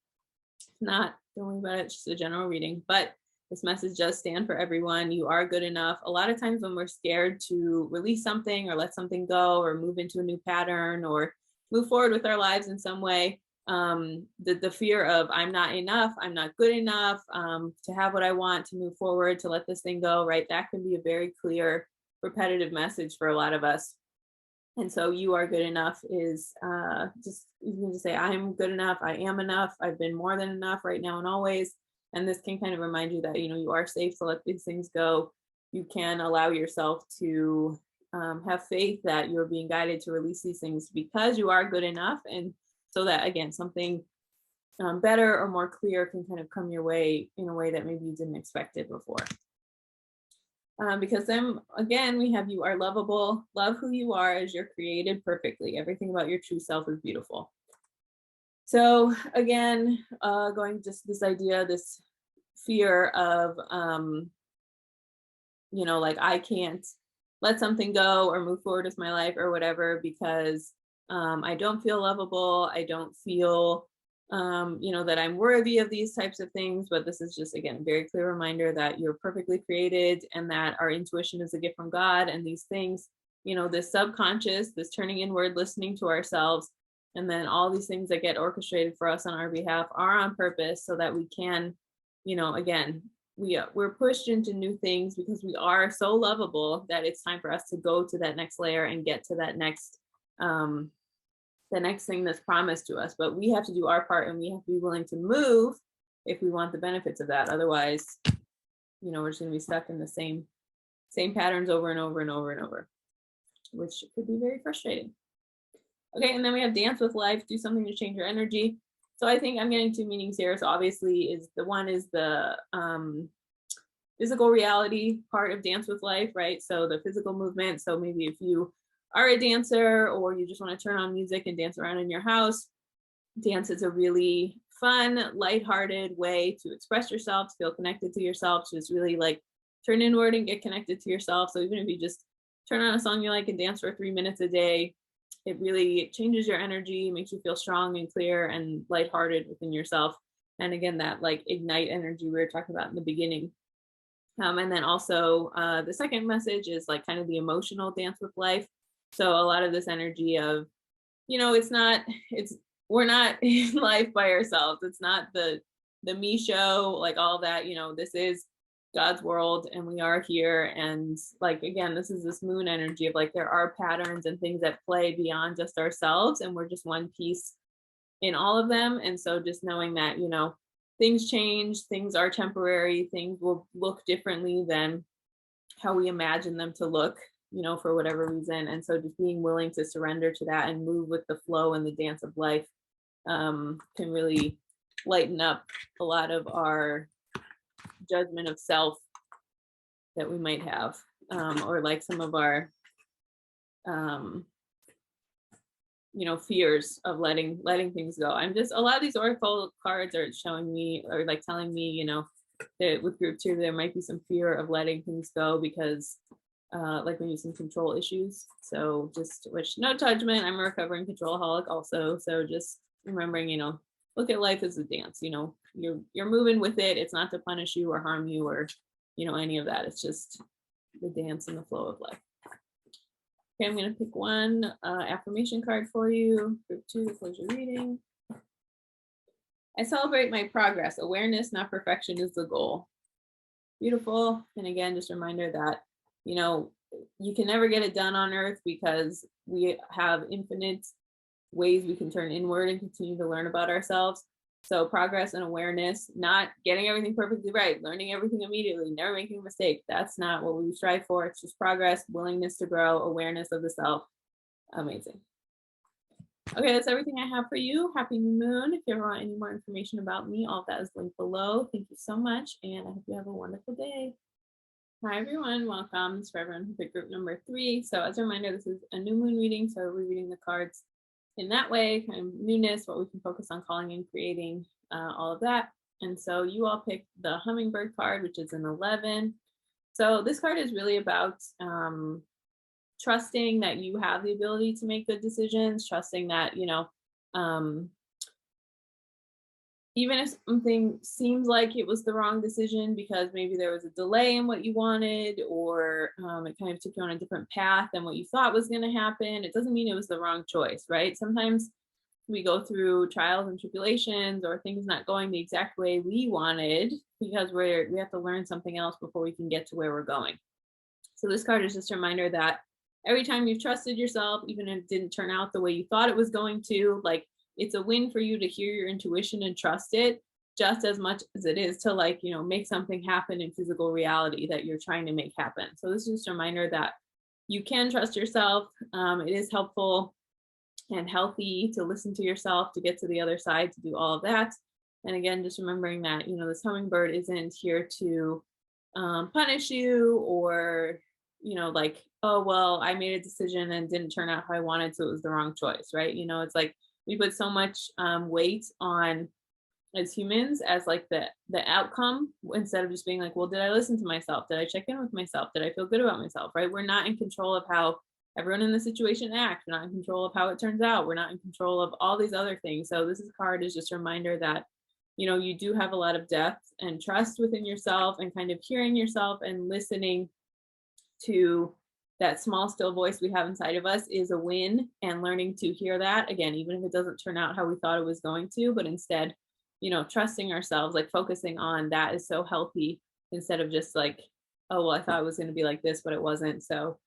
If not, don't worry about it. It's just a general reading, but this message does stand for everyone. You are good enough. A lot of times when we're scared to release something or let something go or move into a new pattern or move forward with our lives in some way, the fear of I'm not enough, I'm not good enough to have what I want, to move forward, to let this thing go, right? That can be a very clear, repetitive message for a lot of us. And so you are good enough is just, you can just say, I'm good enough, I am enough, I've been more than enough right now and always. And this can kind of remind you that, you are safe to let these things go. You can allow yourself to have faith that you're being guided to release these things because you are good enough. And so that, again, something better or more clear can kind of come your way in a way that maybe you didn't expect it before. Because then again, we have you are lovable. Love who you are as you're created perfectly. Everything about your true self is beautiful. So again, going just this idea, this fear of, like I can't let something go or move forward with my life or whatever because I don't feel lovable. I don't feel, that I'm worthy of these types of things. But this is just, again, a very clear reminder that you're perfectly created and that our intuition is a gift from God. And these things, this subconscious, this turning inward, listening to ourselves, and then all these things that get orchestrated for us on our behalf are on purpose so that we can, again, we're pushed into new things because we are so lovable that it's time for us to go to that next layer and get to that next the next thing that's promised to us. But we have to do our part and we have to be willing to move if we want the benefits of that. Otherwise, we're just going to be stuck in the same patterns over and over and over and over, which could be very frustrating. Okay, and then we have dance with life, do something to change your energy. So I think I'm getting two meanings here. So obviously one is the physical reality part of dance with life, right? So the physical movement. So maybe if you are a dancer or you just want to turn on music and dance around in your house, dance is a really fun, lighthearted way to express yourself, to feel connected to yourself, to just really like turn inward and get connected to yourself. So even if you just turn on a song you like and dance for 3 minutes a day, it really changes your energy, makes you feel strong and clear and lighthearted within yourself. And again, that like ignite energy we were talking about in the beginning. And then also the second message is like kind of the emotional dance with life. So a lot of this energy of, we're not in life by ourselves. It's not the me show, like all that, this is God's world and we are here. And like, again, this is this moon energy of like, there are patterns and things that play beyond just ourselves. And we're just one piece in all of them. And so just knowing that, things change, things are temporary, things will look differently than how we imagine them to look, for whatever reason. And so just being willing to surrender to that and move with the flow and the dance of life can really lighten up a lot of our judgment of self that we might have, or like some of our fears of letting things go. I'm just, a lot of these oracle cards are showing me or like telling me, that with group 2 there might be some fear of letting things go because like maybe some control issues. So just, which no judgment, I'm a recovering controlaholic also. So just remembering, look at life as a dance, you're moving with it. It's not to punish you or harm you or, any of that. It's just the dance and the flow of life. Okay, I'm going to pick one affirmation card for you. Group 2, close your reading. I celebrate my progress. Awareness, not perfection, is the goal. Beautiful. And again, just a reminder that, you can never get it done on earth because we have infinite ways we can turn inward and continue to learn about ourselves. So progress and awareness, not getting everything perfectly right, learning everything immediately, never making a mistake. That's not what we strive for. It's just progress, willingness to grow, awareness of the self. Amazing. Okay, that's everything I have for you. Happy new moon. If you ever want any more information about me, all of that is linked below. Thank you so much, and I hope you have a wonderful day. Hi everyone, welcome. It's for everyone who picked group number 3. So as a reminder, this is a new moon reading, so we're reading the cards in that way, kind of newness, what we can focus on calling and creating, all of that. And so you all picked the hummingbird card, which is an 11. So this card is really about trusting that you have the ability to make good decisions, trusting that, even if something seems like it was the wrong decision because maybe there was a delay in what you wanted, or it kind of took you on a different path than what you thought was going to happen, it doesn't mean it was the wrong choice, right? Sometimes we go through trials and tribulations or things not going the exact way we wanted because we have to learn something else before we can get to where we're going. So this card is just a reminder that every time you've trusted yourself, even if it didn't turn out the way you thought it was going to, like, it's a win for you to hear your intuition and trust it just as much as it is to, like, make something happen in physical reality that you're trying to make happen. So this is just a reminder that you can trust yourself. It is helpful and healthy to listen to yourself, to get to the other side, to do all of that. And again, just remembering that, this hummingbird isn't here to punish you, or, like, oh, well, I made a decision and didn't turn out how I wanted, so it was the wrong choice, right? It's like we put so much weight on, as humans, as like the outcome, instead of just being like, well, did I listen to myself? Did I check in with myself? Did I feel good about myself? Right? We're not in control of how everyone in the situation acts. We're not in control of how it turns out. We're not in control of all these other things. So this card is just a reminder that, you do have a lot of depth and trust within yourself, and kind of hearing yourself and listening to that small still voice we have inside of us is a win. And learning to hear that, again, even if it doesn't turn out how we thought it was going to, but instead, trusting ourselves, like focusing on that, is so healthy, instead of just like, oh, well, I thought it was going to be like this, but it wasn't, so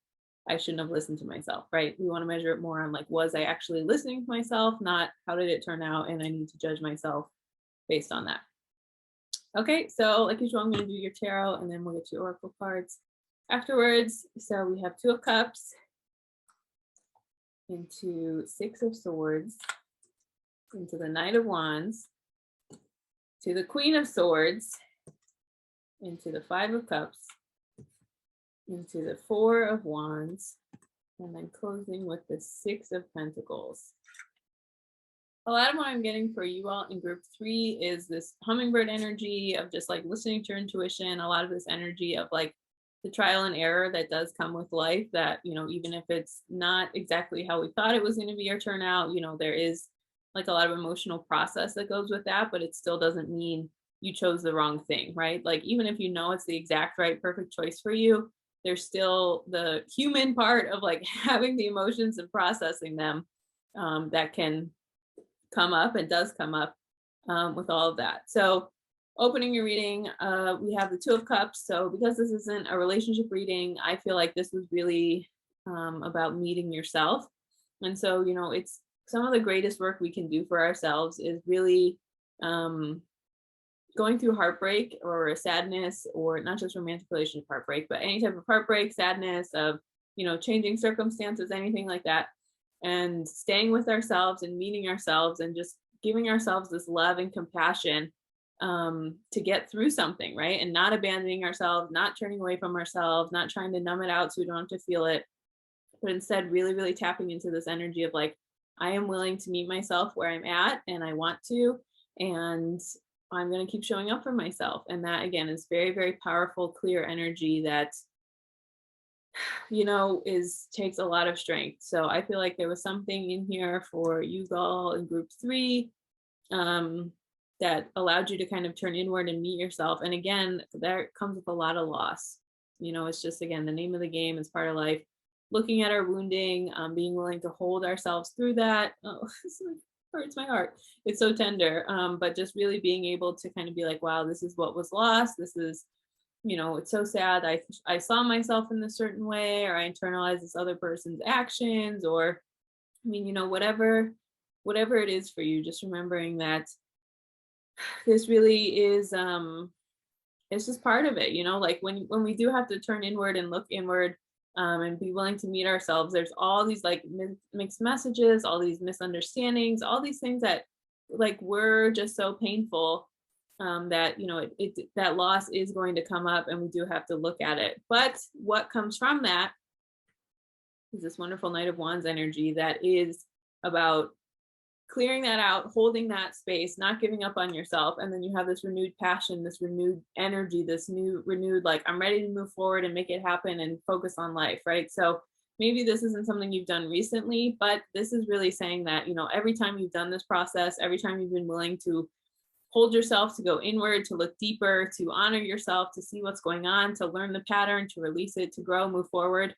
I shouldn't have listened to myself, right? We want to measure it more on, like, was I actually listening to myself, not how did it turn out, and I need to judge myself based on that. Okay, so like usual, I'm going to do your tarot, and then we'll get to your oracle cards afterwards. So we have 2 of Cups into 6 of Swords, into the Knight of Wands, to the Queen of Swords, into the 5 of Cups, into the 4 of Wands, and then closing with the 6 of Pentacles. A lot of what I'm getting for you all in group 3 is this hummingbird energy of just like listening to your intuition, a lot of this energy of like the trial and error that does come with life, that, even if it's not exactly how we thought it was going to be or turn out, there is like a lot of emotional process that goes with that, but it still doesn't mean you chose the wrong thing, right? Like, even if it's the exact right, perfect choice for you, there's still the human part of like having the emotions and processing them, that can come up and does come up with all of that. So opening your reading, we have the 2 of Cups. So because this isn't a relationship reading, I feel like this was really about meeting yourself. And so, it's some of the greatest work we can do for ourselves is really going through heartbreak or a sadness, or not just romantic relationship heartbreak, but any type of heartbreak, sadness of, changing circumstances, anything like that, and staying with ourselves and meeting ourselves and just giving ourselves this love and compassion to get through something, right? And not abandoning ourselves, not turning away from ourselves, not trying to numb it out so we don't have to feel it, but instead really, really tapping into this energy of like, I am willing to meet myself where I'm at, and I want to, and I'm going to keep showing up for myself. And that, again, is very, very powerful, clear energy that, takes a lot of strength. So I feel like there was something in here for you all in group 3 that allowed you to kind of turn inward and meet yourself. And again, that comes with a lot of loss. It's just, again, the name of the game is part of life. Looking at our wounding, being willing to hold ourselves through that. Oh, this hurts my heart. It's so tender. But just really being able to kind of be like, wow, this is what was lost. This is, it's so sad. I saw myself in this certain way, or I internalized this other person's actions, or, whatever whatever it is for you, just remembering that this really is it's just part of it, like when we do have to turn inward and look inward, and be willing to meet ourselves, there's all these like mixed messages, all these misunderstandings, all these things that like we're just so painful, that that loss is going to come up, and we do have to look at it. But what comes from that is this wonderful Knight of Wands energy that is about clearing that out, holding that space, not giving up on yourself. And then you have this renewed passion, this renewed energy, this new renewed, like, I'm ready to move forward and make it happen and focus on life, right? So maybe this isn't something you've done recently, but this is really saying that, every time you've done this process, every time you've been willing to hold yourself, to go inward, to look deeper, to honor yourself, to see what's going on, to learn the pattern, to release it, to grow, move forward.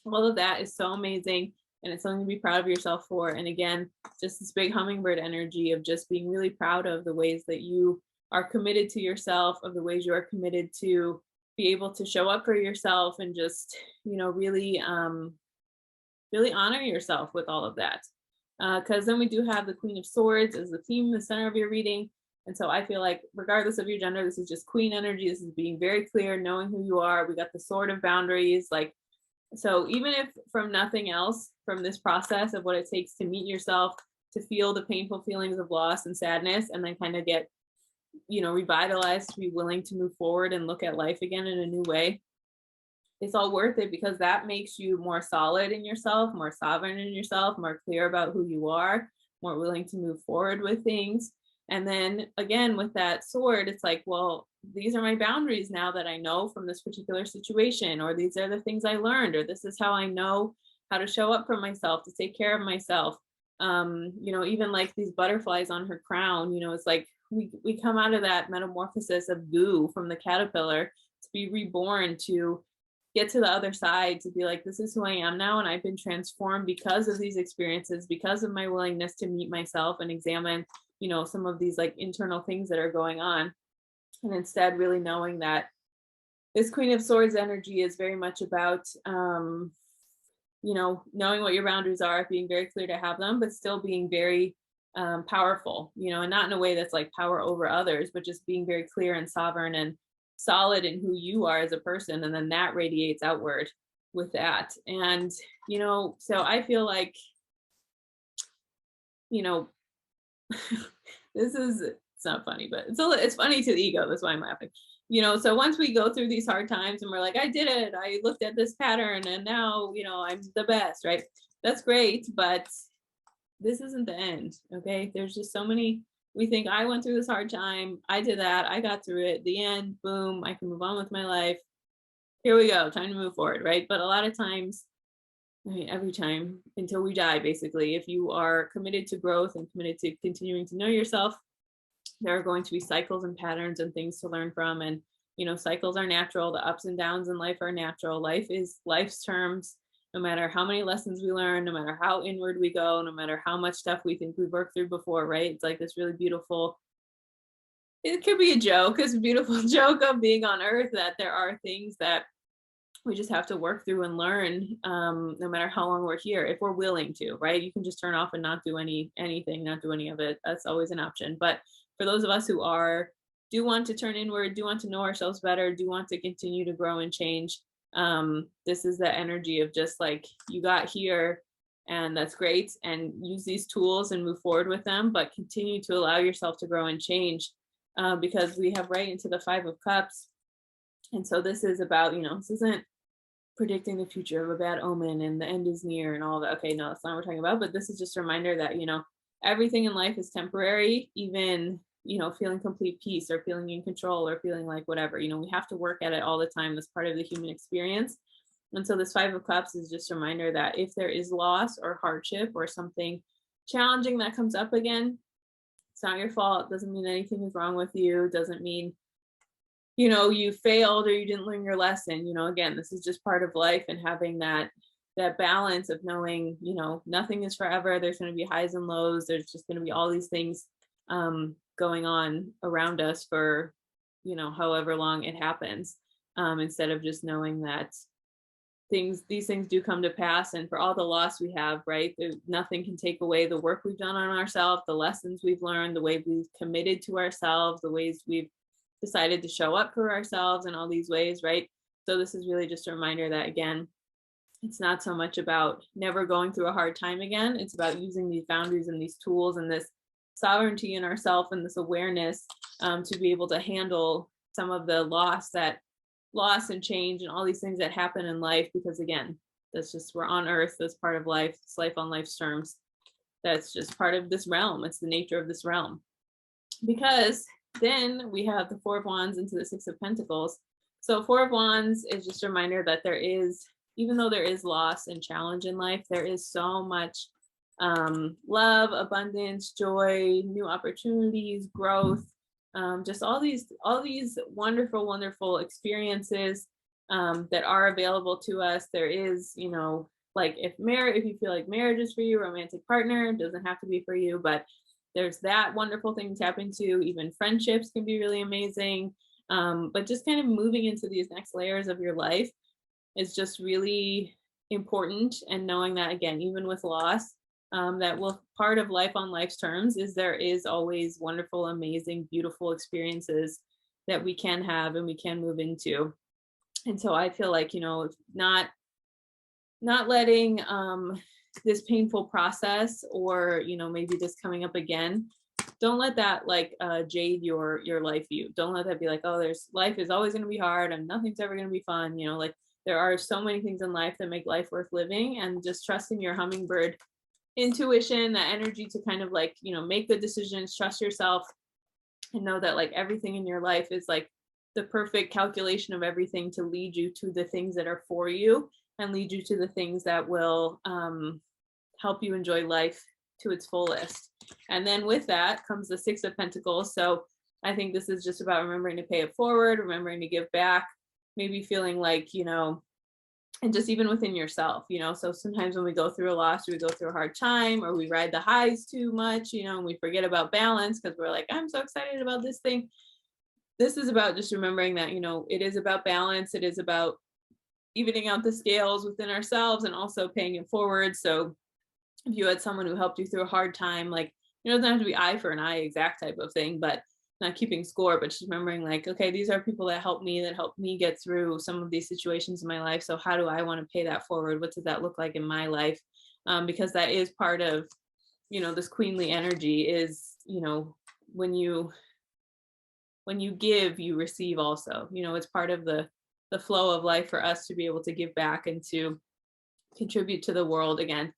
All of that is so amazing, and it's something to be proud of yourself for. And again, just this big hummingbird energy of just being really proud of the ways that you are committed to yourself, of the ways you are committed to be able to show up for yourself, and just, really, really honor yourself with all of that. Because then we do have the Queen of Swords as the theme in the center of your reading. And so I feel like regardless of your gender, this is just queen energy. This is being very clear, knowing who you are. We got the sword of boundaries. Like, so even if from nothing else, from this process of what it takes to meet yourself, to feel the painful feelings of loss and sadness, and then kind of get, revitalized, to be willing to move forward and look at life again in a new way, it's all worth it, because that makes you more solid in yourself, more sovereign in yourself, more clear about who you are, more willing to move forward with things. And then again, with that sword, it's like, well, these are my boundaries now that I know from this particular situation, or these are the things I learned, or this is how I know how to show up for myself, to take care of myself. Even like these butterflies on her crown, it's like we come out of that metamorphosis of goo from the caterpillar to be reborn, to get to the other side, to be like, this is who I am now, and I've been transformed because of these experiences, because of my willingness to meet myself and examine, some of these like internal things that are going on. And instead really knowing that this Queen of Swords energy is very much about, knowing what your boundaries are, being very clear to have them, but still being very powerful, and not in a way that's like power over others, but just being very clear and sovereign and solid in who you are as a person. And then that radiates outward with that. And, so I feel like, this is, it's not funny, but it's funny to the ego. That's why I'm laughing. So once we go through these hard times and we're like, I did it, I looked at this pattern, and now, I'm the best, right? That's great, but this isn't the end. Okay. There's just so many, we think, I went through this hard time, I did that, I got through it, the end, boom, I can move on with my life. Here we go, time to move forward, right? But a lot of times, I mean, every time until we die, basically, if you are committed to growth and committed to continuing to know yourself, there are going to be cycles and patterns and things to learn from. And, cycles are natural. The ups and downs in life are natural. Life is life's terms. No matter how many lessons we learn, no matter how inward we go, no matter how much stuff we think we've worked through before, right? It's like this really beautiful, it could be a joke, it's a beautiful joke of being on earth, that there are things that we just have to work through and learn, no matter how long we're here, if we're willing to, right? You can just turn off and not do anything, not do any of it. That's always an option. But for those of us who do want to turn inward, do want to know ourselves better, do want to continue to grow and change, this is the energy of just like, you got here, and that's great, and use these tools and move forward with them, but continue to allow yourself to grow and change, because we have right into the Five of Cups. And so this is about, this isn't predicting the future of a bad omen and the end is near and all that. Okay, no, that's not what we're talking about. But this is just a reminder that, everything in life is temporary, even, feeling complete peace, or feeling in control, or feeling like whatever, we have to work at it all the time. That's part of the human experience. And so this Five of Cups is just a reminder that if there is loss or hardship or something challenging that comes up again, it's not your fault. It doesn't mean anything is wrong with you. It doesn't mean you failed or you didn't learn your lesson. Again, this is just part of life, and having that balance of knowing, nothing is forever. There's going to be highs and lows. There's just going to be all these things going on around us for, however long it happens, instead of just knowing that these things do come to pass. And for all the loss we have, right, nothing can take away the work we've done on ourselves, the lessons we've learned, the way we've committed to ourselves, the ways we've decided to show up for ourselves in all these ways, right? So this is really just a reminder that, again, it's not so much about never going through a hard time again. It's about using these boundaries and these tools and this sovereignty in ourselves and this awareness to be able to handle some of the loss and change and all these things that happen in life. Because again, that's just, we're on earth, that's part of life. It's life on life's terms. That's just part of this realm. It's the nature of this realm. Because then we have the Four of Wands into the Six of Pentacles. So Four of Wands is just a reminder that there is, even though there is loss and challenge in life, there is so much love, abundance, joy, new opportunities, growth, just all these wonderful experiences that are available to us. There is, like if you feel like marriage is for you, romantic partner, doesn't have to be for you, but there's that wonderful thing to tap into. Even friendships can be really amazing. But just kind of moving into these next layers of your life is just really important. And knowing that, again, even with loss, that will part of life on life's terms is there is always wonderful, amazing, beautiful experiences that we can have and we can move into. And so I feel like, not letting this painful process, or maybe this coming up again, don't let that like jade your life view. Don't let that be like, oh, life is always going to be hard and nothing's ever going to be fun. Like there are so many things in life that make life worth living, and just trusting your hummingbird intuition, that energy to kind of like, make the decisions, trust yourself, and know that like everything in your life is like the perfect calculation of everything to lead you to the things that are for you and lead you to the things that will help you enjoy life to its fullest. And then with that comes the Six of Pentacles. So I think this is just about remembering to pay it forward, remembering to give back, maybe feeling like, and just even within yourself, so sometimes when we go through a loss, or we go through a hard time, or we ride the highs too much, and we forget about balance because we're like, I'm so excited about this thing. This is about just remembering that, it is about balance. It is about evening out the scales within ourselves and also paying it forward. So if you had someone who helped you through a hard time, like, it doesn't have to be eye for an eye exact type of thing, but not keeping score, but just remembering like, okay, these are people that helped me get through some of these situations in my life. So how do I want to pay that forward? What does that look like in my life? Because that is part of, this queenly energy is, when you give, you receive also. It's part of the flow of life for us to be able to give back and to contribute to the world. Again,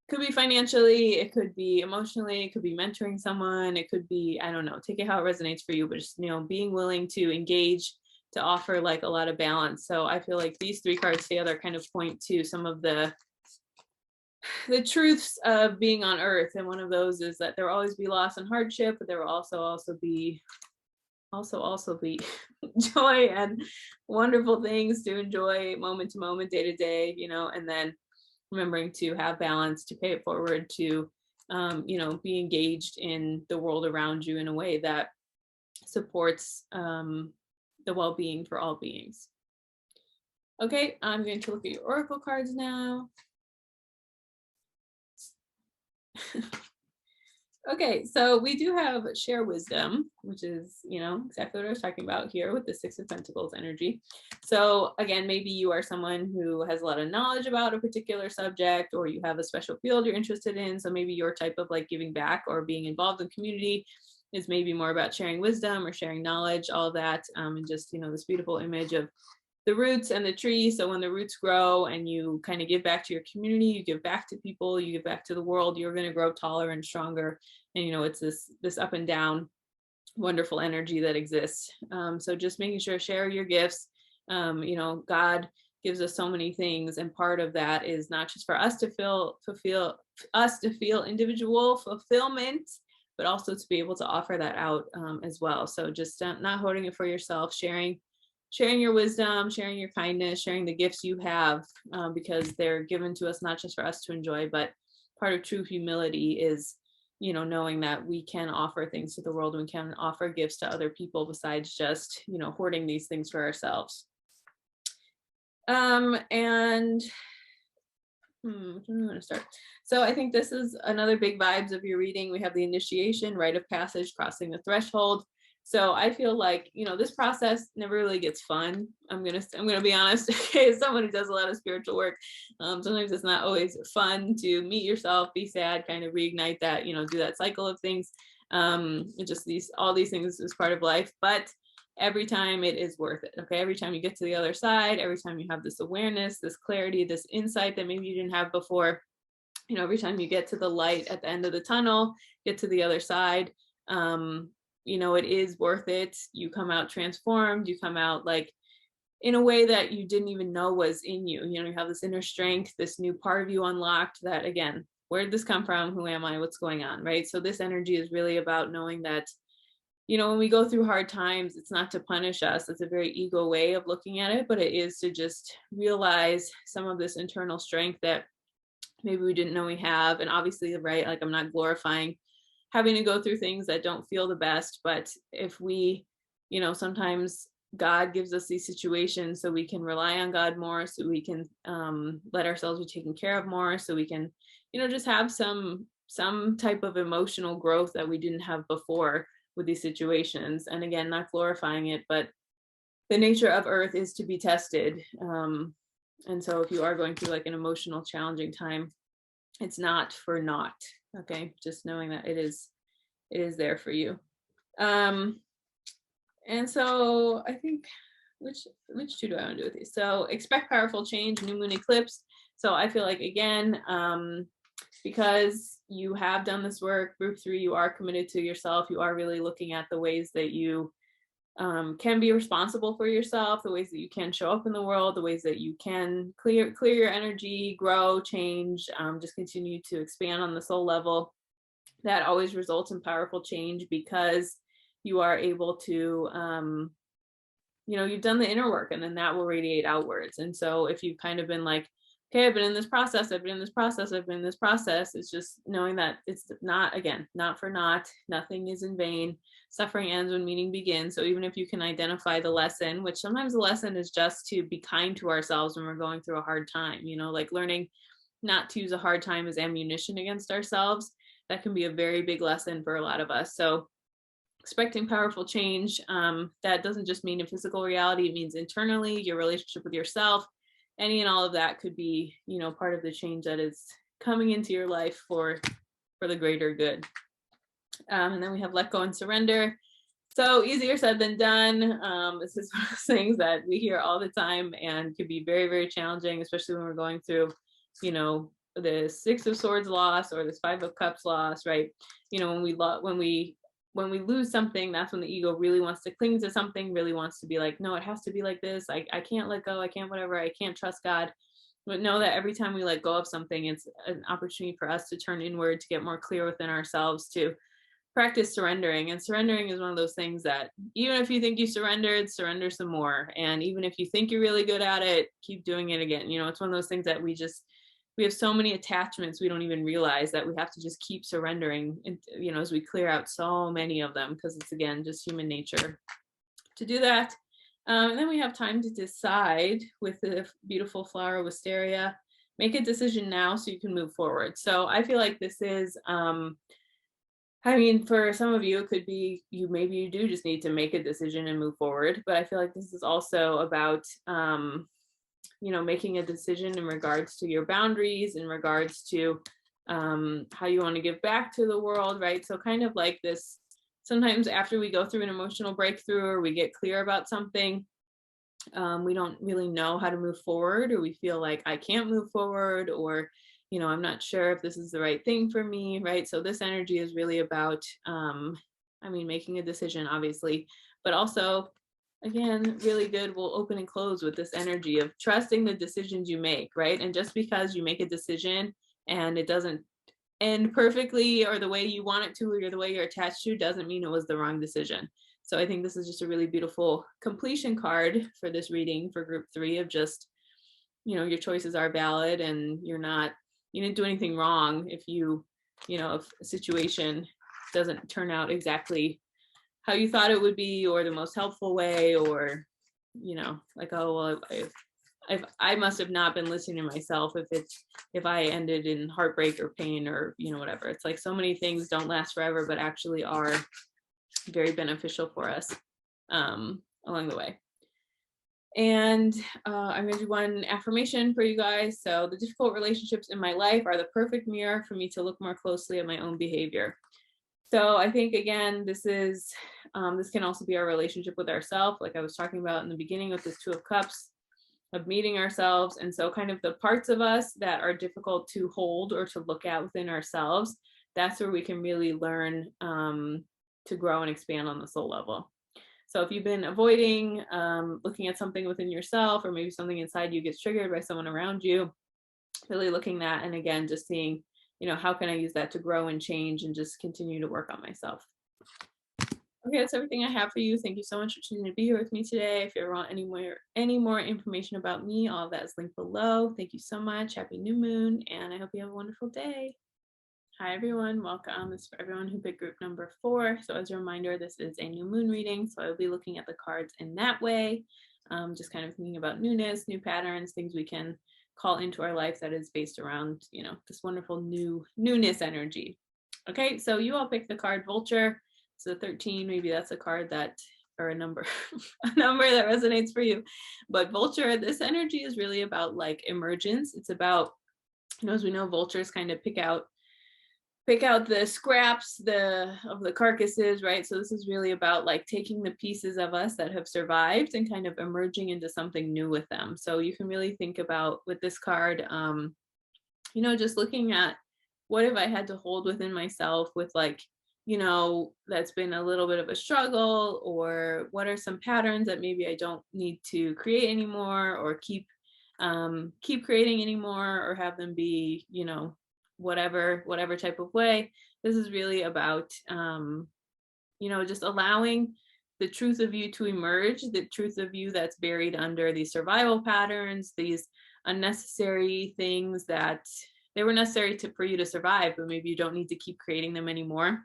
could be financially, it could be emotionally, it could be mentoring someone, it could be, I don't know, take it how it resonates for you, but just, being willing to engage, to offer like a lot of balance. So I feel like these three cards together kind of point to some of the truths of being on earth. And one of those is that there will always be loss and hardship, but there will also be joy and wonderful things to enjoy moment to moment, day to day, and then remembering to have balance, to pay it forward, to be engaged in the world around you in a way that supports the well-being for all beings. Okay, I'm going to look at your oracle cards now. Okay, so we do have share wisdom, which is, exactly what I was talking about here with the Six of Pentacles energy. So again, maybe you are someone who has a lot of knowledge about a particular subject, or you have a special field you're interested in. So maybe your type of like giving back or being involved in community is maybe more about sharing wisdom or sharing knowledge, all of that. And just, this beautiful image of the roots and the tree. So when the roots grow and you kind of give back to your community, you give back to people, you give back to the world, you're going to grow taller and stronger. And, it's this up and down wonderful energy that exists. So just making sure, share your gifts. God gives us so many things. And part of that is not just for us to feel individual fulfillment, but also to be able to offer that out as well. So just not holding it for yourself, sharing your wisdom, sharing your kindness, sharing the gifts you have, because they're given to us not just for us to enjoy, but part of true humility is, knowing that we can offer things to the world, and we can offer gifts to other people besides just, hoarding these things for ourselves. And which one do I want to start? So I think this is another big vibes of your reading. We have the initiation, rite of passage, crossing the threshold. So I feel like, this process never really gets fun. I'm gonna be honest. Okay, as someone who does a lot of spiritual work, sometimes it's not always fun to meet yourself, be sad, kind of reignite that, do that cycle of things. Just all these things is part of life, but every time it is worth it. Okay, every time you get to the other side, every time you have this awareness, this clarity, this insight that maybe you didn't have before, every time you get to the light at the end of the tunnel, get to the other side, it is worth it. You come out transformed, you come out like in a way that you didn't even know was in you. You have this inner strength, this new part of you unlocked that, again, where did this come from? Who am I? What's going on? Right? So this energy is really about knowing that, when we go through hard times, it's not to punish us. It's a very ego way of looking at it, but it is to just realize some of this internal strength that maybe we didn't know we have. And obviously, right, like I'm not glorifying having to go through things that don't feel the best, but if we, sometimes God gives us these situations so we can rely on God more, so we can let ourselves be taken care of more, so we can, just have some type of emotional growth that we didn't have before with these situations. And again, not glorifying it, but the nature of Earth is to be tested. And so if you are going through like an emotional, challenging time, it's not for naught. Okay, just knowing that it is there for you. And so I think which two do I want to do with these? So expect powerful change, new moon eclipse. So I feel like, again, because you have done this work, group 3, you are committed to yourself. You are really looking at the ways that you can be responsible for yourself, the ways that you can show up in the world, the ways that you can clear your energy, grow, change, just continue to expand on the soul level. That always results in powerful change because you are able to, you've done the inner work, and then that will radiate outwards. And so if you've kind of been like, okay, I've been in this process, it's just knowing that it's not, again, not for naught, nothing is in vain. Suffering ends when meaning begins. So even if you can identify the lesson, which sometimes the lesson is just to be kind to ourselves when we're going through a hard time, like learning not to use a hard time as ammunition against ourselves, that can be a very big lesson for a lot of us. So expecting powerful change, that doesn't just mean in physical reality, it means internally, your relationship with yourself. Any and all of that could be, part of the change that is coming into your life for the greater good. And then we have let go and surrender. So easier said than done. This is one of those things that we hear all the time and could be very, very challenging, especially when we're going through, the 6 of Swords loss or this 5 of Cups loss, right? When we lose something, that's when the ego really wants to cling to something, really wants to be like, no, it has to be like this. I can't let go. I can't whatever. I can't trust God. But know that every time we let go of something, it's an opportunity for us to turn inward, to get more clear within ourselves, to practice surrendering. And surrendering is one of those things that even if you think you surrendered, surrender some more. And even if you think you're really good at it, keep doing it again. It's one of those things that we have so many attachments we don't even realize that we have to just keep surrendering, as we clear out so many of them, because it's, again, just human nature to do that. And then we have time to decide with the beautiful flower of wisteria. Make a decision now so you can move forward. So I feel like this is, for some of you, it could be maybe you do just need to make a decision and move forward. But I feel like this is also about, making a decision in regards to your boundaries, in regards to how you want to give back to the world, right? So kind of like this, sometimes after we go through an emotional breakthrough or we get clear about something, we don't really know how to move forward, or we feel like I can't move forward, or, I'm not sure if this is the right thing for me, right? So this energy is really about, making a decision, obviously, but also, again, really good, we'll open and close with this energy of trusting the decisions you make, right? And just because you make a decision and it doesn't end perfectly or the way you want it to, or the way you're attached to, doesn't mean it was the wrong decision. So I think this is just a really beautiful completion card for this reading for group 3 of just, your choices are valid and you didn't do anything wrong if if a situation doesn't turn out exactly how you thought it would be, or the most helpful way, or, like, oh, well, if I must have not been listening to myself if I ended in heartbreak or pain or, you know, whatever. It's like so many things don't last forever, but actually are very beneficial for us along the way. And I'm going to do one affirmation for you guys. So the difficult relationships in my life are the perfect mirror for me to look more closely at my own behavior. So I think, again, this can also be our relationship with ourselves, like I was talking about in the beginning with this Two of Cups, of meeting ourselves. And so kind of the parts of us that are difficult to hold or to look at within ourselves, that's where we can really learn to grow and expand on the soul level. So if you've been avoiding looking at something within yourself, or maybe something inside you gets triggered by someone around you, really looking at, and again, just seeing, you know, how can I use that to grow and change and just continue to work on myself. Okay, that's everything I have for you. Thank you so much for choosing to be here with me today. If you ever want any more information about me, all of that is linked below. Thank you so much. Happy new moon, and I hope you have a wonderful day. Hi everyone, welcome. This is for everyone who picked group number 4. So as a reminder, this is a new moon reading, so I'll be looking at the cards in that way, just kind of thinking about newness, new patterns, things we can call into our life that is based around, you know, this wonderful newness energy. Okay, so you all picked the card Vulture. So 13, maybe that's a card that, or a number, a number that resonates for you. But Vulture, this energy is really about like emergence. It's about, you know, as we know, vultures kind of pick out the scraps of the carcasses, right? So this is really about like taking the pieces of us that have survived and kind of emerging into something new with them. So you can really think about with this card, you know, just looking at what have I had to hold within myself with, like, you know, that's been a little bit of a struggle, or what are some patterns that maybe I don't need to create anymore, or keep creating anymore, or have them be, you know, whatever type of way. This is really about, you know, just allowing the truth of you to emerge, the truth of you that's buried under these survival patterns, these unnecessary things that they were necessary for you to survive, but maybe you don't need to keep creating them anymore.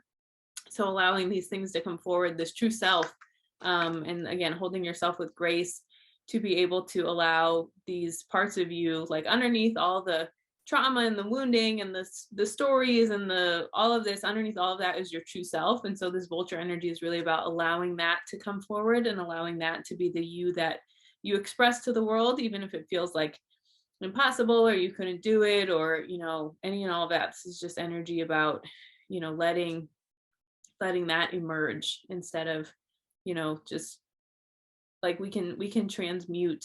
So allowing these things to come forward, this true self, and again, holding yourself with grace to be able to allow these parts of you, like underneath all the trauma and the wounding and the stories and all of this, underneath all of that is your true self. And so this Vulture energy is really about allowing that to come forward and allowing that to be the you that you express to the world, even if it feels like impossible or you couldn't do it, or, you know, any and all of that. This is just energy about, you know, letting that emerge, instead of, you know, just like we can transmute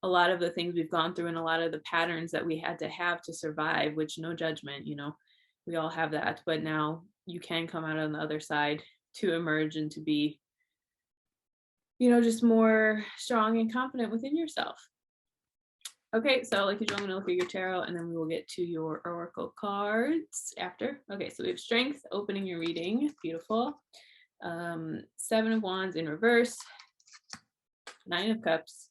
a lot of the things we've gone through and a lot of the patterns that we had to have to survive, which, no judgment, you know, we all have that, but now you can come out on the other side to emerge and to be, you know, just more strong and confident within yourself. Okay, so like usual, I'm going to look at your tarot and then we will get to your oracle cards after. Okay, so we have Strength opening your reading. Beautiful. 7 of Wands in reverse. 9 of Cups.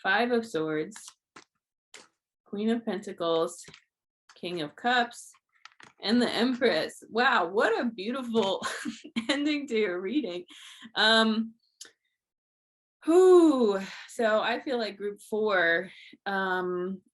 5 of Swords. Queen of Pentacles. King of Cups. And the Empress. Wow, what a beautiful ending to your reading. So I feel like group 4,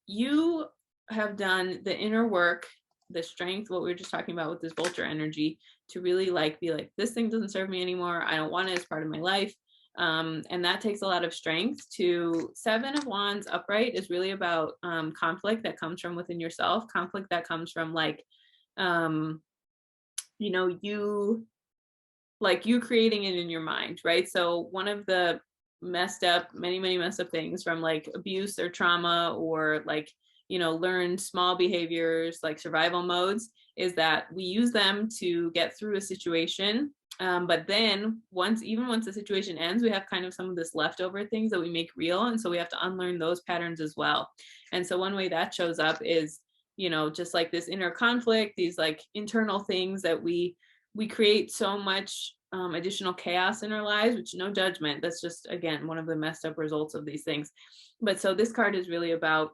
you have done the inner work, the strength, what we were just talking about with this Vulture energy, to really like be like, this thing doesn't serve me anymore. I don't want it as part of my life. And that takes a lot of strength. To 7 of Wands upright is really about conflict that comes from within yourself, conflict that comes from like, you know, you creating it in your mind, right? So one of the many messed up things from like abuse or trauma, or like, you know, learned small behaviors like survival modes, is that we use them to get through a situation. But then once the situation ends, we have kind of some of this leftover things that we make real. And so we have to unlearn those patterns as well. And so one way that shows up is, you know, just like this inner conflict, these like internal things that we create so much additional chaos in our lives, which, no judgment, that's just, again, one of the messed up results of these things. But so this card is really about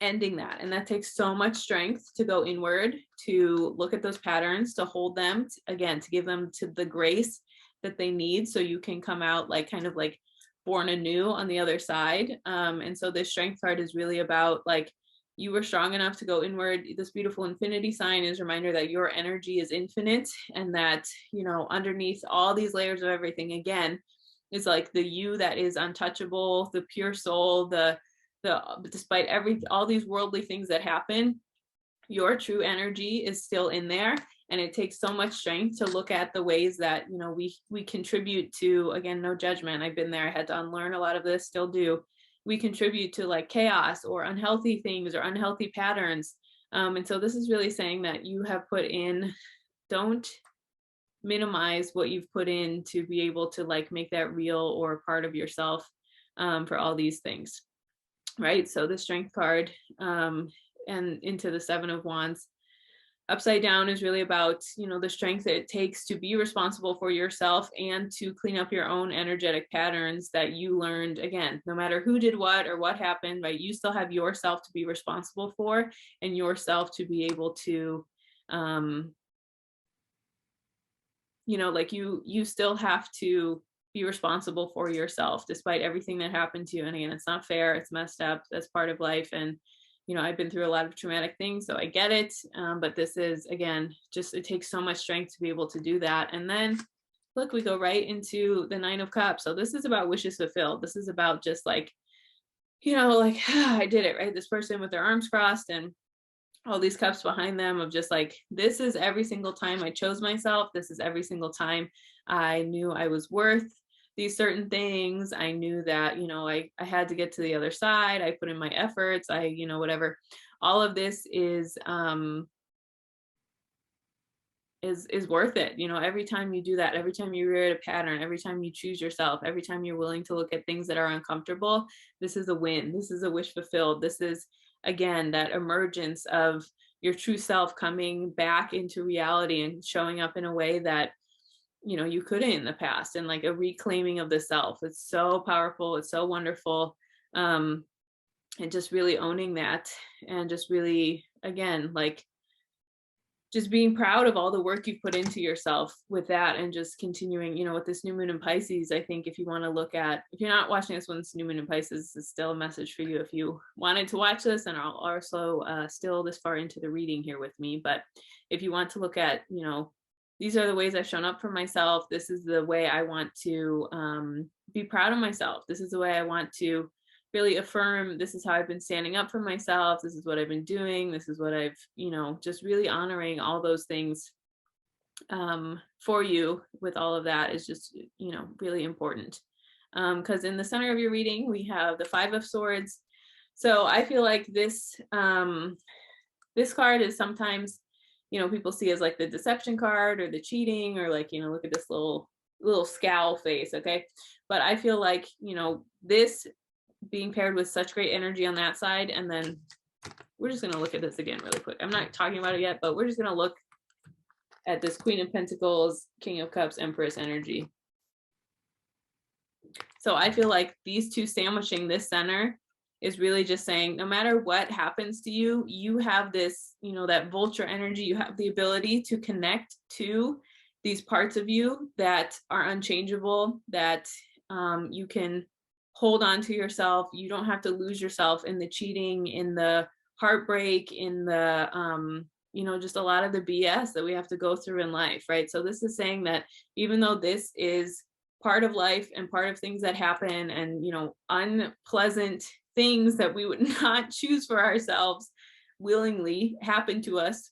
ending that, and that takes so much strength to go inward, to look at those patterns, to hold them, again, to give them to the grace that they need, so you can come out like kind of like born anew on the other side. And so this strength card is really about like, you were strong enough to go inward. This beautiful infinity sign is a reminder that your energy is infinite, and that, you know, underneath all these layers of everything, again, is like the you that is untouchable, the pure soul, the despite all these worldly things that happen, your true energy is still in there. And it takes so much strength to look at the ways that, you know, we contribute to, again, no judgment. I've been there. I had to unlearn a lot of this, still do. We contribute to like chaos or unhealthy things or unhealthy patterns. And so this is really saying that you have put in, don't minimize what you've put in to be able to like make that real or part of yourself, for all these things. Right. So the strength card, and into the 7 of Wands upside down is really about, you know, the strength that it takes to be responsible for yourself and to clean up your own energetic patterns that you learned. Again, no matter who did what or what happened, right, you still have yourself to be responsible for, and yourself to be able to, you know, like you still have to be responsible for yourself despite everything that happened to you. And again, it's not fair, it's messed up, that's part of life. And you know, I've been through a lot of traumatic things, so I get it. But this is, again, just, it takes so much strength to be able to do that. And then look, we go right into the 9 of Cups. So this is about wishes fulfilled. This is about just like, you know, like, I did it, right? This person with their arms crossed and all these cups behind them of just like, this is every single time I chose myself. This is every single time I knew I was worth these certain things. I knew that, you know, I had to get to the other side. I put in my efforts. You know, whatever. All of this is worth it. You know, every time you do that, every time you create a pattern, every time you choose yourself, every time you're willing to look at things that are uncomfortable, this is a win. This is a wish fulfilled. This is, again, that emergence of your true self coming back into reality and showing up in a way that, you know, you couldn't in the past, and like a reclaiming of the self. It's so powerful. It's so wonderful. And just really owning that, and just really, again, like just being proud of all the work you've put into yourself with that, and just continuing, you know, with this new moon in Pisces. I think if you want to look at, if you're not watching this when it's new moon in Pisces, it's still a message for you if you wanted to watch this, and I'll also still this far into the reading here with me. But if you want to look at, you know, these are the ways I've shown up for myself. This is the way I want to be proud of myself. This is the way I want to really affirm, this is how I've been standing up for myself. This is what I've been doing. This is what I've, you know, just really honoring all those things for you with all of that is just, you know, really important. Because in the center of your reading, we have the 5 of Swords. So I feel like this, this card is sometimes, you know, people see as like the deception card or the cheating, or like, you know, look at this little scowl face. Okay. But I feel like, you know, this being paired with such great energy on that side. And then we're just going to look at this again really quick. I'm not talking about it yet, but we're just going to look at this Queen of Pentacles, King of Cups, Empress energy. So I feel like these two sandwiching this center is really just saying, no matter what happens to you, you have this, you know, that vulture energy. You have the ability to connect to these parts of you that are unchangeable, that you can hold on to yourself. You don't have to lose yourself in the cheating, in the heartbreak, in the, you know, just a lot of the BS that we have to go through in life, right? So this is saying that even though this is part of life and part of things that happen, and, you know, unpleasant things that we would not choose for ourselves willingly happen to us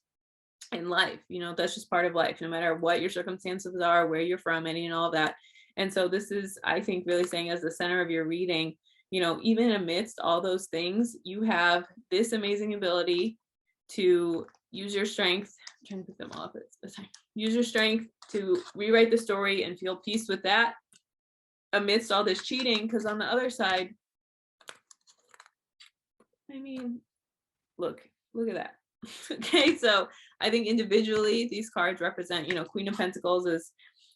in life, you know, that's just part of life, no matter what your circumstances are, where you're from, and all of that. And so this is, I think, really saying as the center of your reading, you know, even amidst all those things, you have this amazing ability to use your strength. I'm trying to put them all up at the time. Use your strength to rewrite the story and feel peace with that amidst all this cheating. Because on the other side, I mean, look at that. Okay, so I think individually these cards represent, you know, Queen of Pentacles is,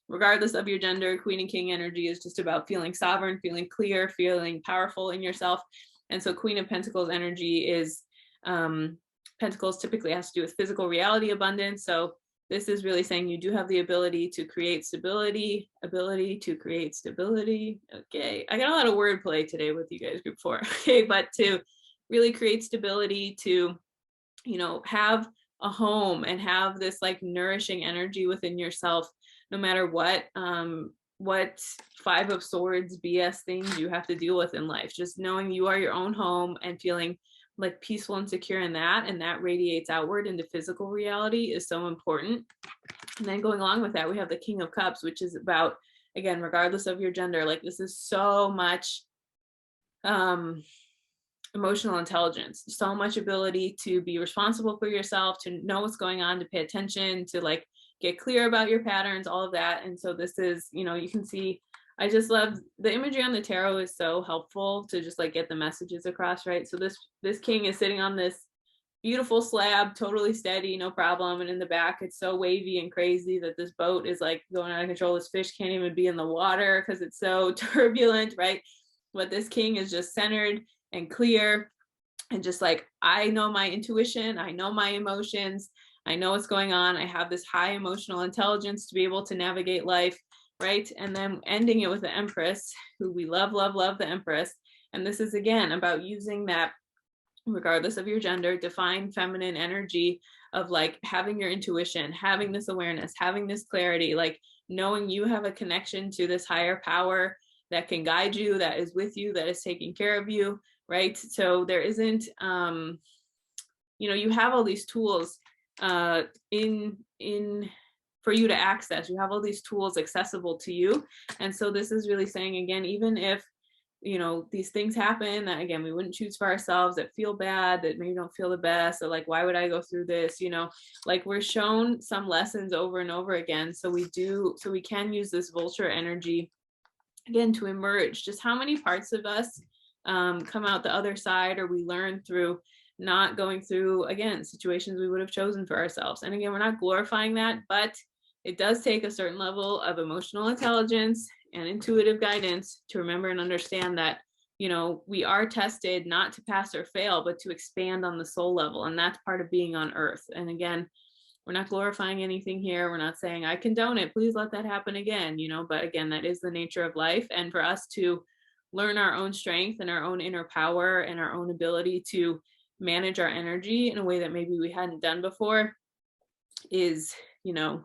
regardless of your gender, Queen and King energy is just about feeling sovereign, feeling clear, feeling powerful in yourself. And so Queen of Pentacles energy is, Pentacles typically has to do with physical reality abundance. So this is really saying you do have the ability to create stability, ability to create stability. Okay, I got a lot of wordplay today with you guys, group 4. Okay, but to really create stability, to, you know, have a home and have this like nourishing energy within yourself, no matter what 5 of Swords BS things you have to deal with in life. Just knowing you are your own home and feeling like peaceful and secure in that, and that radiates outward into physical reality, is so important. And then going along with that, we have the King of Cups, which is about, again, regardless of your gender, like this is so much emotional intelligence, so much ability to be responsible for yourself, to know what's going on, to pay attention, to like get clear about your patterns, all of that. And so this is, you know, you can see, I just love the imagery on the tarot is so helpful to just like get the messages across, right? So this king is sitting on this beautiful slab, totally steady, no problem. And in the back, it's so wavy and crazy that this boat is like going out of control. This fish can't even be in the water because it's so turbulent, right? But this king is just centered and clear and just like, I know my intuition, I know my emotions, I know what's going on. I have this high emotional intelligence to be able to navigate life, right? And then ending it with the Empress, who we love, love, love, the Empress. And this is again about using that, regardless of your gender, divine feminine energy of like having your intuition, having this awareness, having this clarity, like knowing you have a connection to this higher power that can guide you, that is with you, that is taking care of you, right? So there isn't, you know, you have all these tools in for you to access. You have all these tools accessible to you. And so this is really saying, again, even if, you know, these things happen that, again, we wouldn't choose for ourselves, that feel bad, that maybe don't feel the best, or like, why would I go through this? You know, like we're shown some lessons over and over again. So we can use this vulture energy again to emerge. Just how many parts of us come out the other side, or we learn through not going through, again, situations we would have chosen for ourselves. And again, we're not glorifying that, but it does take a certain level of emotional intelligence and intuitive guidance to remember and understand that, you know, we are tested not to pass or fail, but to expand on the soul level. And that's part of being on earth. And again, we're not glorifying anything here. We're not saying, I condone it, please let that happen again, you know, but again, that is the nature of life. And for us to learn our own strength and our own inner power and our own ability to manage our energy in a way that maybe we hadn't done before is, you know,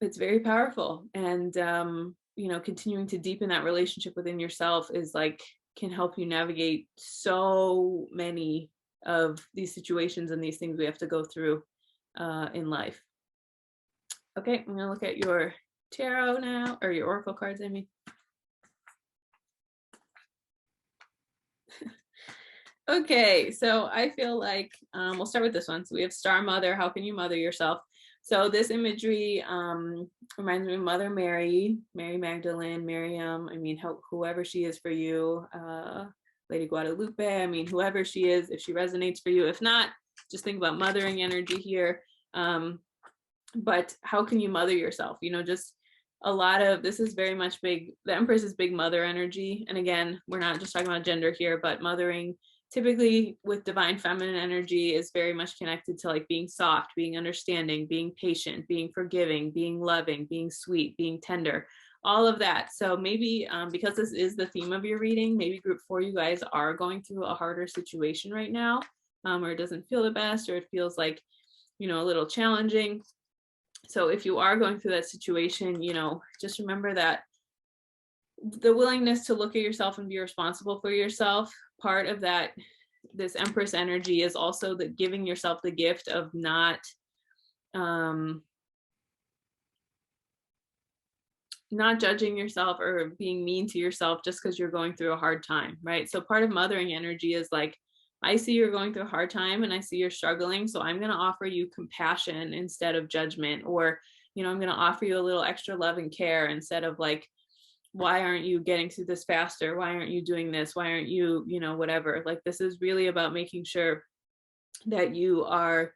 it's very powerful. And you know, continuing to deepen that relationship within yourself is like, can help you navigate so many of these situations and these things we have to go through in life. Okay, I'm gonna look at your tarot now, or your oracle cards, I mean. Okay, so I feel like we'll start with this one. So we have Star Mother. How can you mother yourself? So this imagery reminds me of Mother Mary, Mary Magdalene, Miriam. I mean, whoever she is for you, Lady Guadalupe. I mean, whoever she is, if she resonates for you. If not, just think about mothering energy here. But how can you mother yourself? You know, just a lot of this is very much big. The Empress is big mother energy. And again, we're not just talking about gender here, but mothering typically with divine feminine energy is very much connected to like being soft, being understanding, being patient, being forgiving, being loving, being sweet, being tender, all of that. So maybe because this is the theme of your reading, maybe group 4, you guys are going through a harder situation right now, or it doesn't feel the best, or it feels like, you know, a little challenging. So if you are going through that situation, you know, just remember that the willingness to look at yourself and be responsible for yourself, part of that, this Empress energy is also the giving yourself the gift of not judging yourself or being mean to yourself just because you're going through a hard time, right? So part of mothering energy is like, I see you're going through a hard time and I see you're struggling, so I'm going to offer you compassion instead of judgment, or, you know, I'm going to offer you a little extra love and care instead of like, why aren't you getting through this faster? Why aren't you doing this? Why aren't you, you know, whatever. Like, this is really about making sure that you are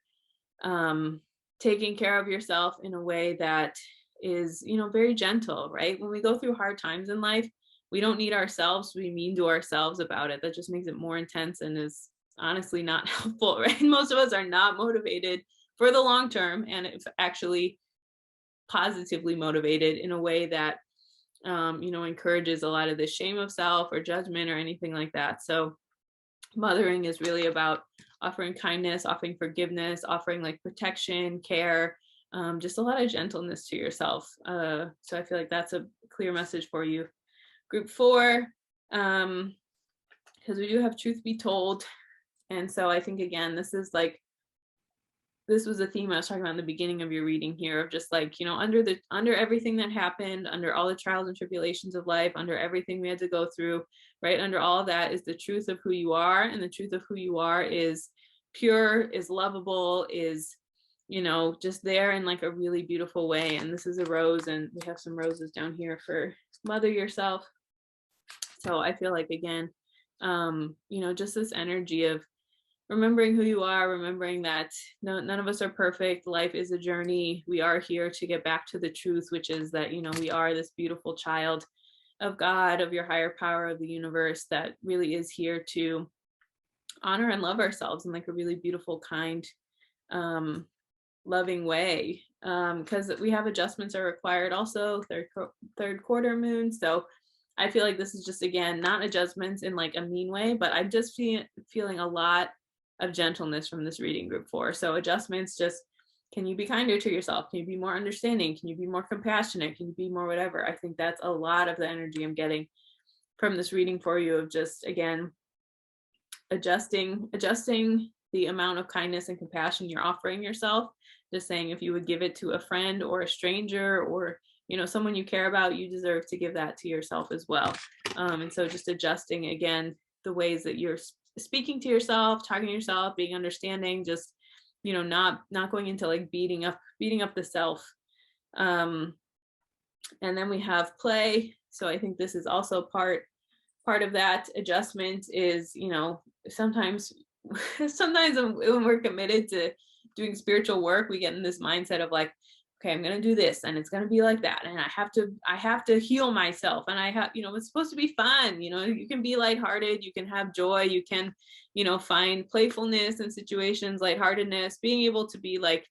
taking care of yourself in a way that is, you know, very gentle, right? When we go through hard times in life, we don't need ourselves to be mean to ourselves about it. That just makes it more intense and is honestly not helpful, right? Most of us are not motivated for the long term, and it's actually positively motivated in a way that encourages a lot of the shame of self or judgment or anything like that. So mothering is really about offering kindness, offering forgiveness, offering like protection, care, just a lot of gentleness to yourself. So I feel like that's a clear message for you. Group 4, because we do have truth be told. And so I think, again, this was a theme I was talking about in the beginning of your reading here, of just like, under everything that happened, under all the trials and tribulations of life, under everything we had to go through, right? Under all of that is the truth of who you are. And the truth of who you are is pure, is lovable, is, just there in like a really beautiful way. And this is a rose, and we have some roses down here for mother yourself. So I feel like, again, just this energy of remembering who you are, remembering that none of us are perfect. Life is a journey. We are here to get back to the truth, which is that, we are this beautiful child of God, of your higher power, of the universe, that really is here to honor and love ourselves in like a really beautiful, kind, loving way. Because we have adjustments are required also, third quarter moon. So I feel like this is just, again, not adjustments in like a mean way, but I'm just feeling a lot of gentleness from this reading, group 4. So adjustments, just, can you be kinder to yourself? Can you be more understanding? Can you be more compassionate? Can you be more whatever? I think that's a lot of the energy I'm getting from this reading for you, of just, again, adjusting the amount of kindness and compassion you're offering yourself. Just saying, if you would give it to a friend or a stranger or someone you care about, you deserve to give that to yourself as well. And so just adjusting, again, the ways that you're speaking to yourself, talking to yourself, being understanding, just not going into like beating up the self. And then we have play. So I think this is also part of that adjustment is, sometimes when we're committed to doing spiritual work, we get in this mindset of like, okay, I'm going to do this and it's going to be like that. And I have to heal myself. And I have, it's supposed to be fun. You can be lighthearted, you can have joy, you can, find playfulness in situations, lightheartedness, being able to be like,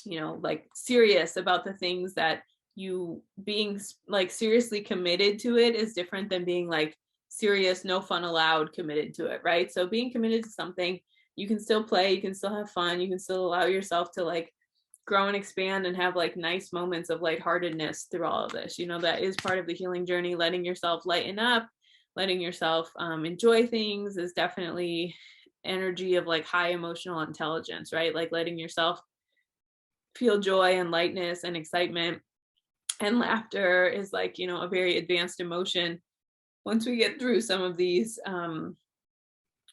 like serious about the things that you being like seriously committed to it is different than being like serious, no fun allowed, committed to it. Right. So being committed to something, you can still play, you can still have fun, you can still allow yourself to like grow and expand and have like nice moments of lightheartedness through all of this. That is part of the healing journey. Letting yourself lighten up, letting yourself enjoy things is definitely energy of like high emotional intelligence, right? Like letting yourself feel joy and lightness and excitement. And laughter is like, a very advanced emotion. Once we get through some of these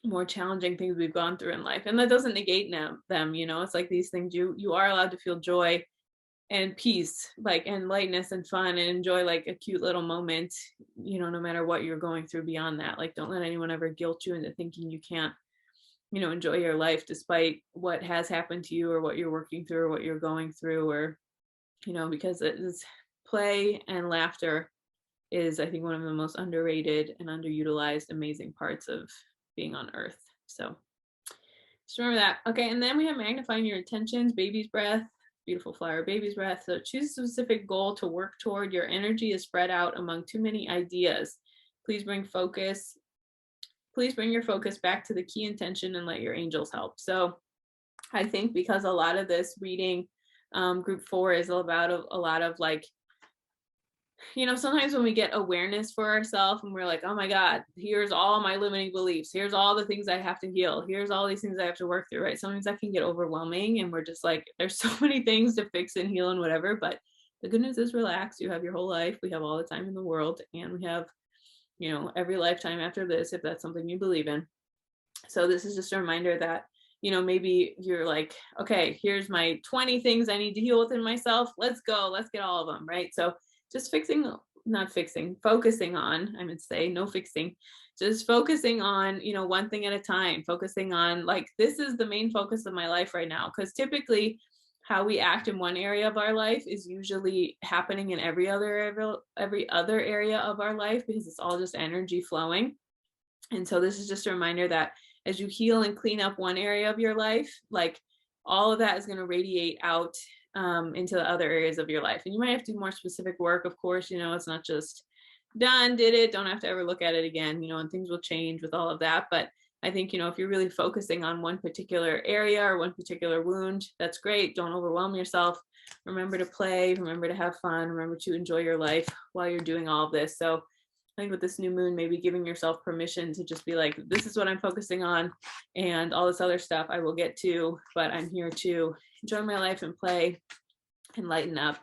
more challenging things we've gone through in life, and that doesn't negate them, it's like these things, you are allowed to feel joy and peace, like, and lightness and fun, and enjoy like a cute little moment, no matter what you're going through beyond that. Like, don't let anyone ever guilt you into thinking you can't, enjoy your life despite what has happened to you or what you're working through or what you're going through, or, because it is play and laughter is, I think, one of the most underrated and underutilized amazing parts of being on earth. So just remember that. Okay, and then we have magnifying your intentions, baby's breath, beautiful flower, baby's breath. So choose a specific goal to work toward. Your energy is spread out among too many ideas. Please bring your focus back to the key intention and let your angels help. So I think because a lot of this reading, group 4, is about a lot of like, sometimes when we get awareness for ourselves and we're like, oh my God, here's all my limiting beliefs, here's all the things I have to heal, here's all these things I have to work through, right? Sometimes that can get overwhelming and we're just like, there's so many things to fix and heal and whatever. But the good news is, relax. You have your whole life. We have all the time in the world, and we have, every lifetime after this, if that's something you believe in. So this is just a reminder that, maybe you're like, okay, here's my 20 things I need to heal within myself. Let's go. Let's get all of them, right? So just focusing on, I would say, no fixing, just focusing on, one thing at a time, focusing on like, this is the main focus of my life right now. Because typically how we act in one area of our life is usually happening in every other area of our life, because it's all just energy flowing. And so this is just a reminder that as you heal and clean up one area of your life, like, all of that is going to radiate out into the other areas of your life. And you might have to do more specific work, of course. It's not just done, did it, don't have to ever look at it again, and things will change with all of that. But I think, if you're really focusing on one particular area or one particular wound, that's great. Don't overwhelm yourself. Remember to play, remember to have fun, remember to enjoy your life while you're doing all of this. So I think with this new moon, maybe giving yourself permission to just be like, this is what I'm focusing on, and all this other stuff I will get to, but I'm here to enjoy my life and play and lighten up,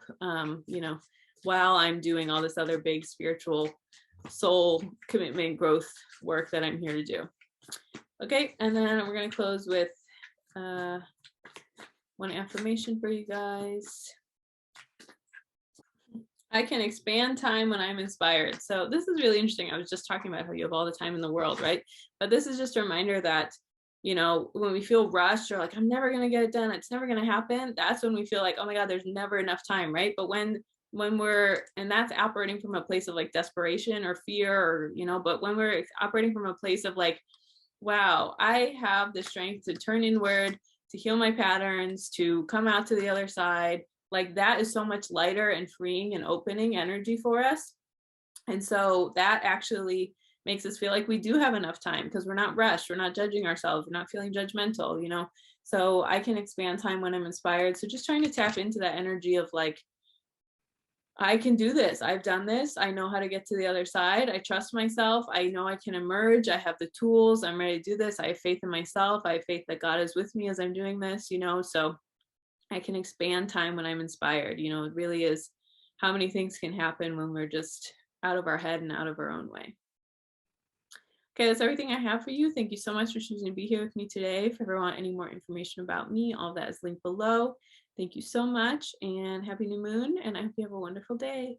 while I'm doing all this other big spiritual soul commitment growth work that I'm here to do. Okay, and then we're going to close with one affirmation for you guys. I can expand time when I'm inspired. So this is really interesting. I was just talking about how you have all the time in the world, right? But this is just a reminder that, when we feel rushed or like, I'm never going to get it done, it's never going to happen. That's when we feel like, oh my God, there's never enough time, right? But when we're, and that's operating from a place of like desperation or fear, or, but when we're operating from a place of like, wow, I have the strength to turn inward, to heal my patterns, to come out to the other side, like that is so much lighter and freeing and opening energy for us. And so that actually makes us feel like we do have enough time because we're not rushed, we're not judging ourselves, we're not feeling judgmental. So I can expand time when I'm inspired. So just trying to tap into that energy of like, I can do this. I've done this. I know how to get to the other side. I trust myself. I know I can emerge. I have the tools. I'm ready to do this. I have faith in myself. I have faith that God is with me as I'm doing this, so I can expand time when I'm inspired. It really is how many things can happen when we're just out of our head and out of our own way. Okay, that's everything I have for you. Thank you so much for choosing to be here with me today. If you ever want any more information about me, all that is linked below. Thank you so much, and happy new moon, and I hope you have a wonderful day.